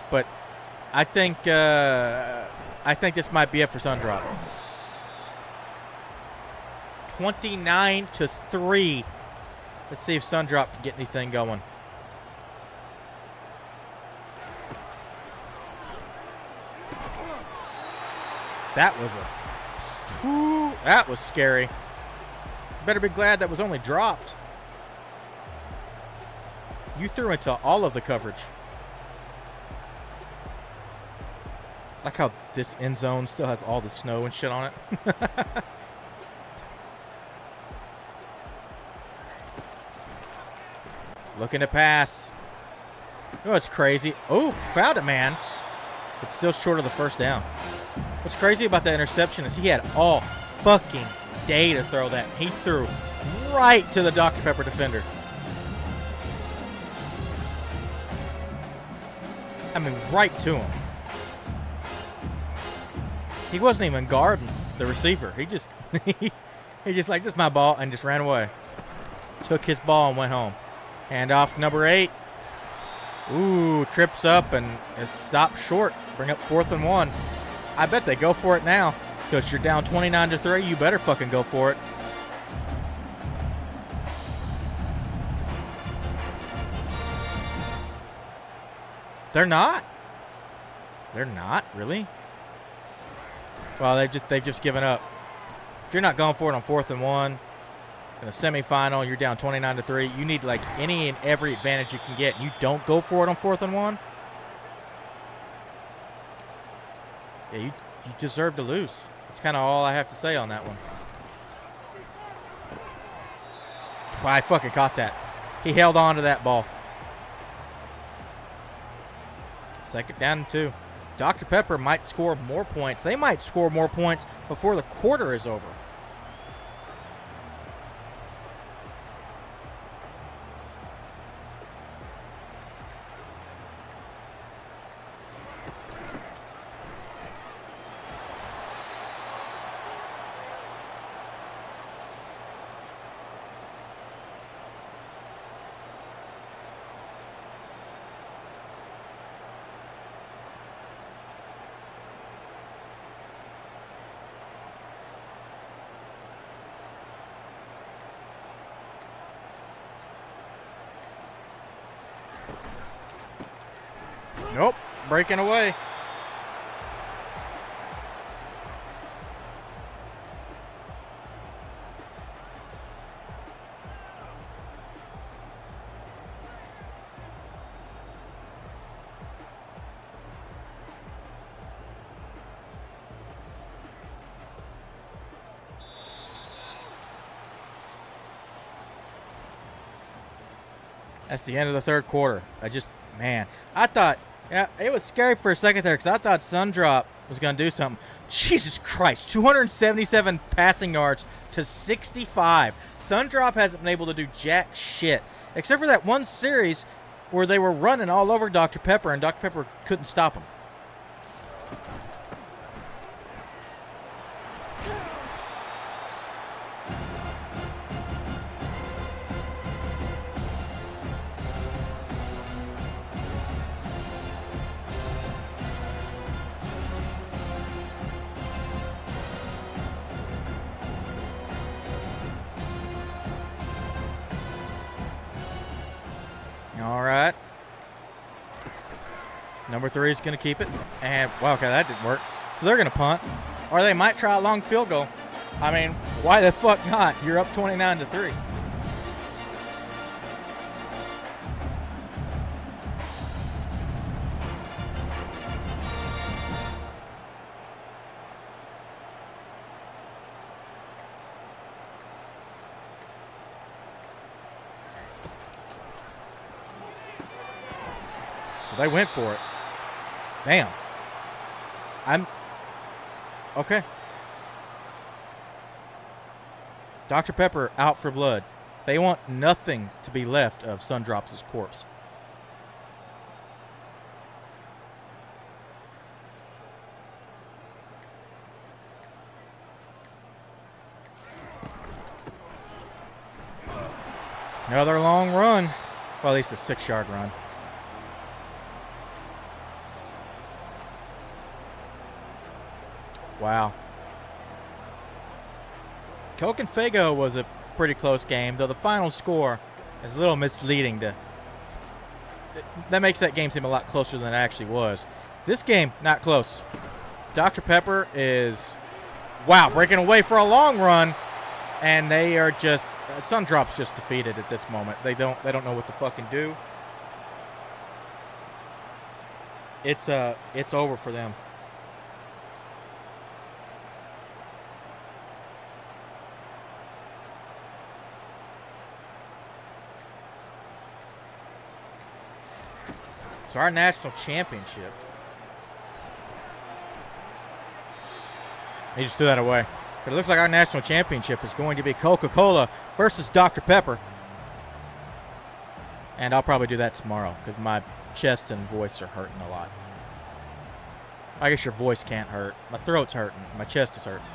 But I think this might be it for Sundrop. 29-3. Let's see if Sundrop can get anything going. That was scary. Better be glad that was only dropped. You threw into all of the coverage. Like how this end zone still has all the snow and shit on it. Looking to pass. Oh, it's crazy. Oh, found it, man. It's still short of the first down. What's crazy about that interception is he had all fucking day to throw that. He threw right to the Dr. Pepper defender. I mean, right to him. He wasn't even guarding the receiver. He just he just like, this is my ball, and just ran away. Took his ball and went home. Hand off to number 8. Ooh, trips up and is stopped short. Bring up 4th and 1. I bet they go for it now because you're down 29-3. You better fucking go for it. They're not. They're not, really? Well, they've just given up. If you're not going for it on 4th and 1 in the semifinal, you're down 29-3. You need like any and every advantage you can get. You don't go for it on 4th and 1. Yeah, you deserve to lose. That's kind of all I have to say on that one. Well, I fucking caught that. He held on to that ball. 2nd down and 2. Dr. Pepper might score more points. They might score more points before the quarter is over. Nope, breaking away. That's the end of the 3rd quarter. Man, I thought Yeah, it was scary for a second there because I thought Sundrop was going to do something. Jesus Christ, 277 passing yards to 65. Sundrop hasn't been able to do jack shit, except for that one series where they were running all over Dr. Pepper, and Dr. Pepper couldn't stop him. All right. Number 3 is going to keep it. And, well, okay, that didn't work. So they're going to punt. Or they might try a long field goal. I mean, why the fuck not? You're up 29-3. They went for it. Damn. Okay. Dr. Pepper out for blood. They want nothing to be left of Sundrop's corpse. Another long run. Well, at least a 6-yard run. Wow. Coke and Fago was a pretty close game, though the final score is a little misleading. That makes that game seem a lot closer than it actually was. This game, not close. Dr. Pepper is, wow, breaking away for a long run, and they are just, Sundrop's just defeated at this moment. They don't know what to fucking do. It's over for them. So our national championship. He just threw that away. But it looks like our national championship is going to be Coca-Cola versus Dr. Pepper. And I'll probably do that tomorrow because my chest and voice are hurting a lot. I guess your voice can't hurt. My throat's hurting. My chest is hurting.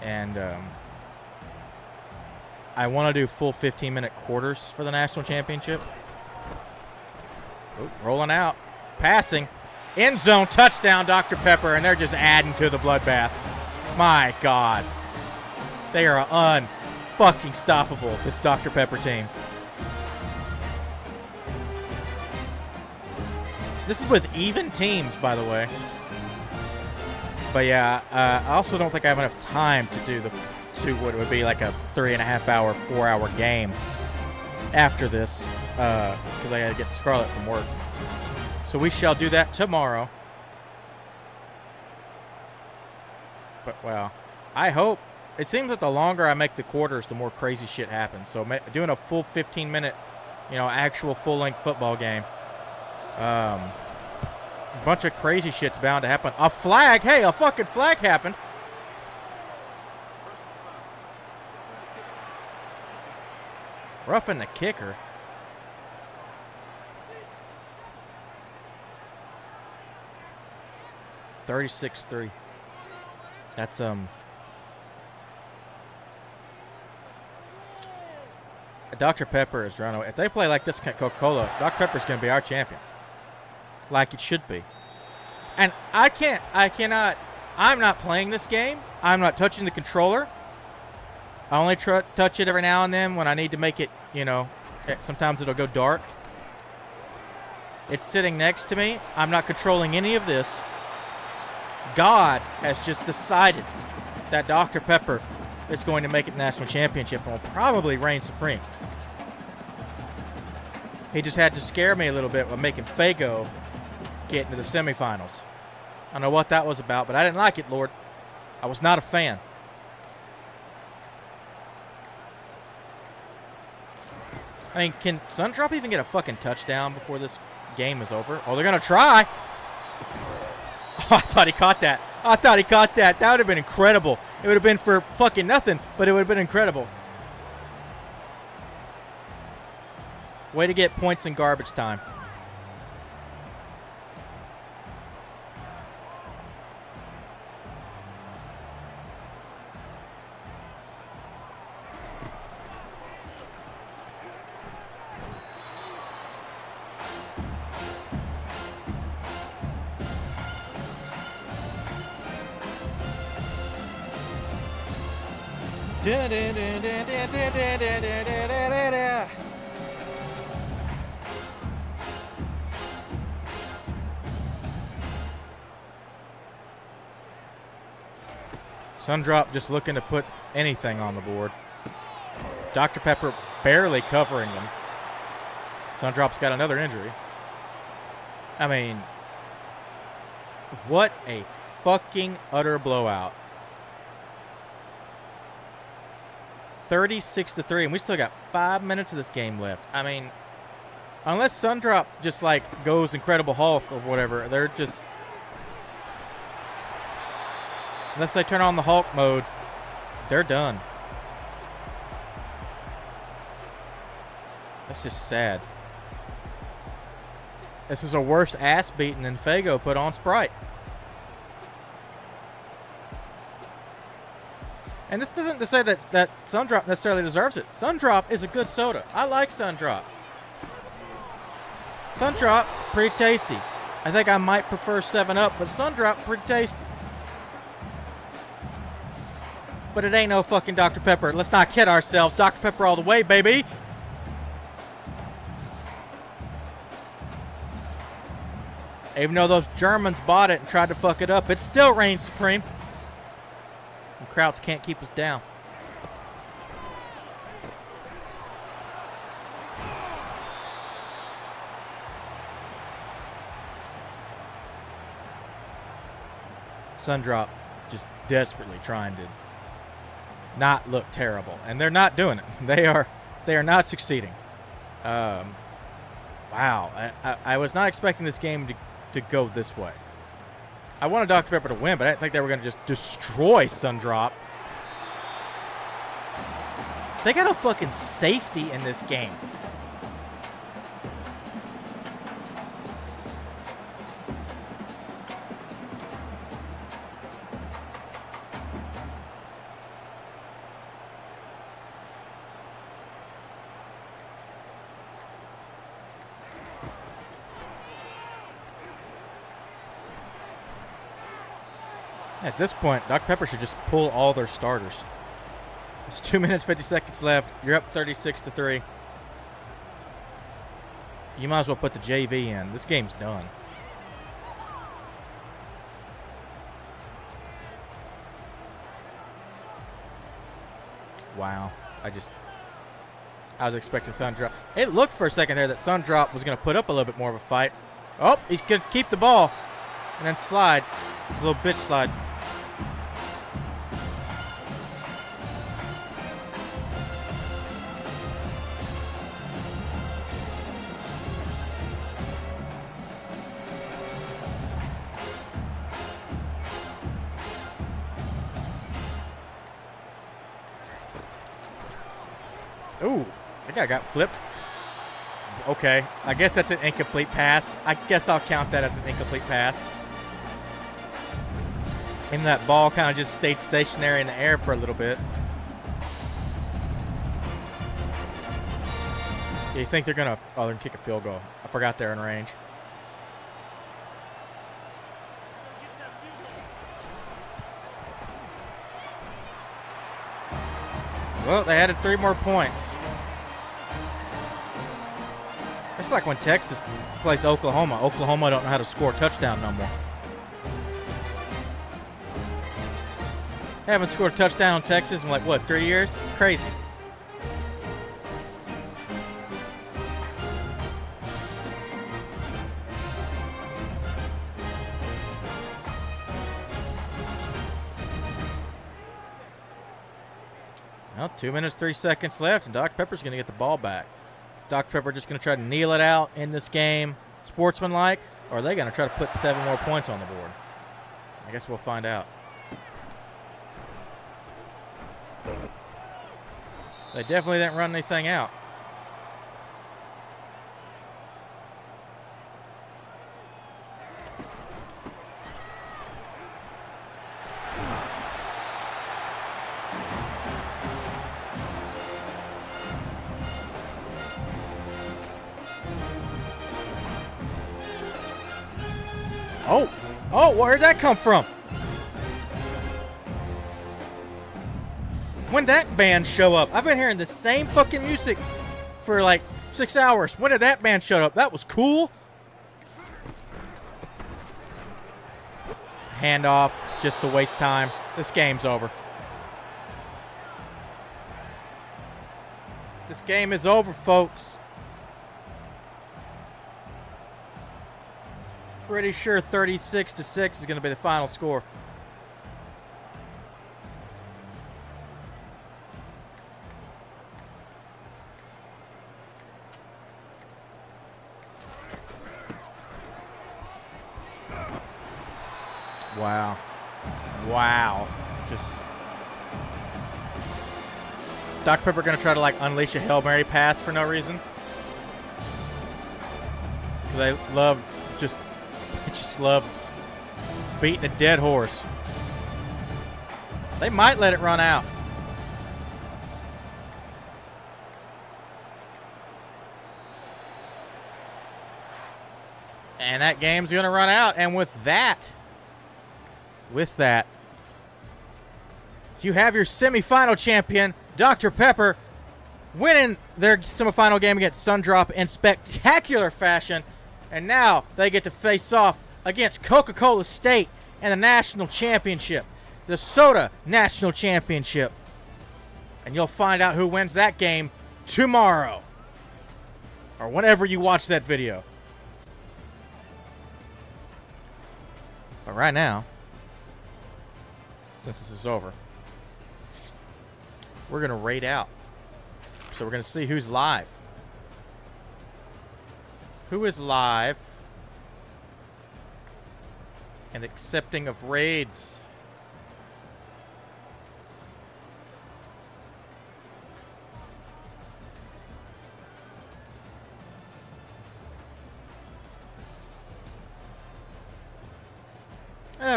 And I want to do full 15-minute quarters for the national championship. Ooh, rolling out. Passing. End zone touchdown, Dr. Pepper, and they're just adding to the bloodbath. My God. They are unfucking stoppable, this Dr. Pepper team. This is with even teams, by the way. But yeah, I also don't think I have enough time to do what would be like a 3.5-hour, 4-hour game after this. Because I got to get Scarlett from work. So we shall do that tomorrow. But, well, I hope. It seems that the longer I make the quarters, the more crazy shit happens. So doing a full 15-minute, actual full-length football game. A bunch of crazy shit's bound to happen. A flag. Hey, a fucking flag happened. Roughing the kicker. $36-3. That's Dr. Pepper is running away. If they play like this, Coca-Cola, Dr. Pepper is going to be our champion, like it should be. And I'm not playing this game. I'm not touching the controller. I only touch it every now and then when I need to make it. Sometimes it'll go dark. It's sitting next to me. I'm not controlling any of this. God has just decided that Dr. Pepper is going to make it national championship and will probably reign supreme. He just had to scare me a little bit by making Fago get into the semifinals. I don't know what that was about, but I didn't like it, Lord. I was not a fan. I mean, can Sundrop even get a fucking touchdown before this game is over. Oh, they're going to try. Oh, I thought he caught that. That would have been incredible. It would have been for fucking nothing, but it would have been incredible. Way to get points in garbage time. Sundrop just looking to put anything on the board. Dr. Pepper barely covering them. Sundrop's got another injury. I mean, what a fucking utter blowout. 36-3, and we still got 5 minutes of this game left. I mean, unless Sundrop just, like, goes Incredible Hulk or whatever, they're just... Unless they turn on the Hulk mode, they're done. That's just sad. This is a worse ass beating than Fago put on Sprite. And this doesn't to say that Sundrop necessarily deserves it. Sundrop is a good soda. I like Sundrop. Sundrop, pretty tasty. I think I might prefer 7-Up, but Sundrop, pretty tasty. But it ain't no fucking Dr. Pepper. Let's not kid ourselves. Dr. Pepper all the way, baby. Even though those Germans bought it and tried to fuck it up, it still reigns supreme. And Krauts can't keep us down. Sundrop just desperately trying to not look terrible, and they're not doing it. They are not succeeding. Wow, I was not expecting this game to go this way. I wanted Dr. Pepper to win, but I didn't think they were going to just destroy Sundrop. They got a fucking safety in this game. At this point, Dr. Pepper should just pull all their starters. It's 2 minutes, 50 seconds left. You're up 36-3. You might as well put the JV in. This game's done. Wow. I was expecting Sundrop. It looked for a second there that Sundrop was going to put up a little bit more of a fight. Oh, he's going to keep the ball and then slide. It's a little bitch slide. Ooh, that guy got flipped. Okay, I guess that's an incomplete pass. I guess I'll count that as an incomplete pass. And that ball kind of just stayed stationary in the air for a little bit. Yeah, you think they're going to... Oh, they're going to kick a field goal. I forgot they're in range. Well, they added 3 more points. It's like when Texas plays Oklahoma. Oklahoma don't know how to score a touchdown no more. They haven't scored a touchdown on Texas in, like, what, 3 years? It's crazy. Well, 2 minutes, 3 seconds left, and Dr. Pepper's going to get the ball back. Is Dr. Pepper just going to try to kneel it out in this game? sportsmanlike, or are they going to try to put 7 more points on the board? I guess we'll find out. They definitely didn't run anything out. Oh, where'd that come from? When did that band show up? I've been hearing the same fucking music for like 6 hours. When did that band show up? That was cool. Handoff just to waste time. This game's over. This game is over, folks. Pretty sure 36-6 is going to be the final score. Wow. Wow. Just Dr. Pepper going to try to like unleash a Hail Mary pass for no reason. They love just love beating a dead horse. They might let it run out. And that game's going to run out. And with that, you have your semifinal champion, Dr. Pepper, winning their semifinal game against Sundrop in spectacular fashion. And now they get to face off against Coca-Cola State in the national championship, the Soda National Championship. And you'll find out who wins that game tomorrow, or whenever you watch that video. But right now, since this is over, we're going to rate out. So we're going to see who's live. Who is live and accepting of raids?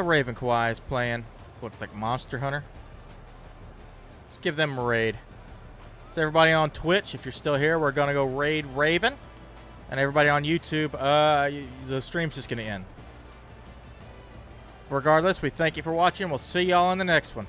Raven Kawhi is playing. Looks like Monster Hunter. Let's give them a raid. So everybody on Twitch, if you're still here, we're going to go raid Raven. And everybody on YouTube, the stream's just going to end. Regardless, we thank you for watching. We'll see y'all in the next one.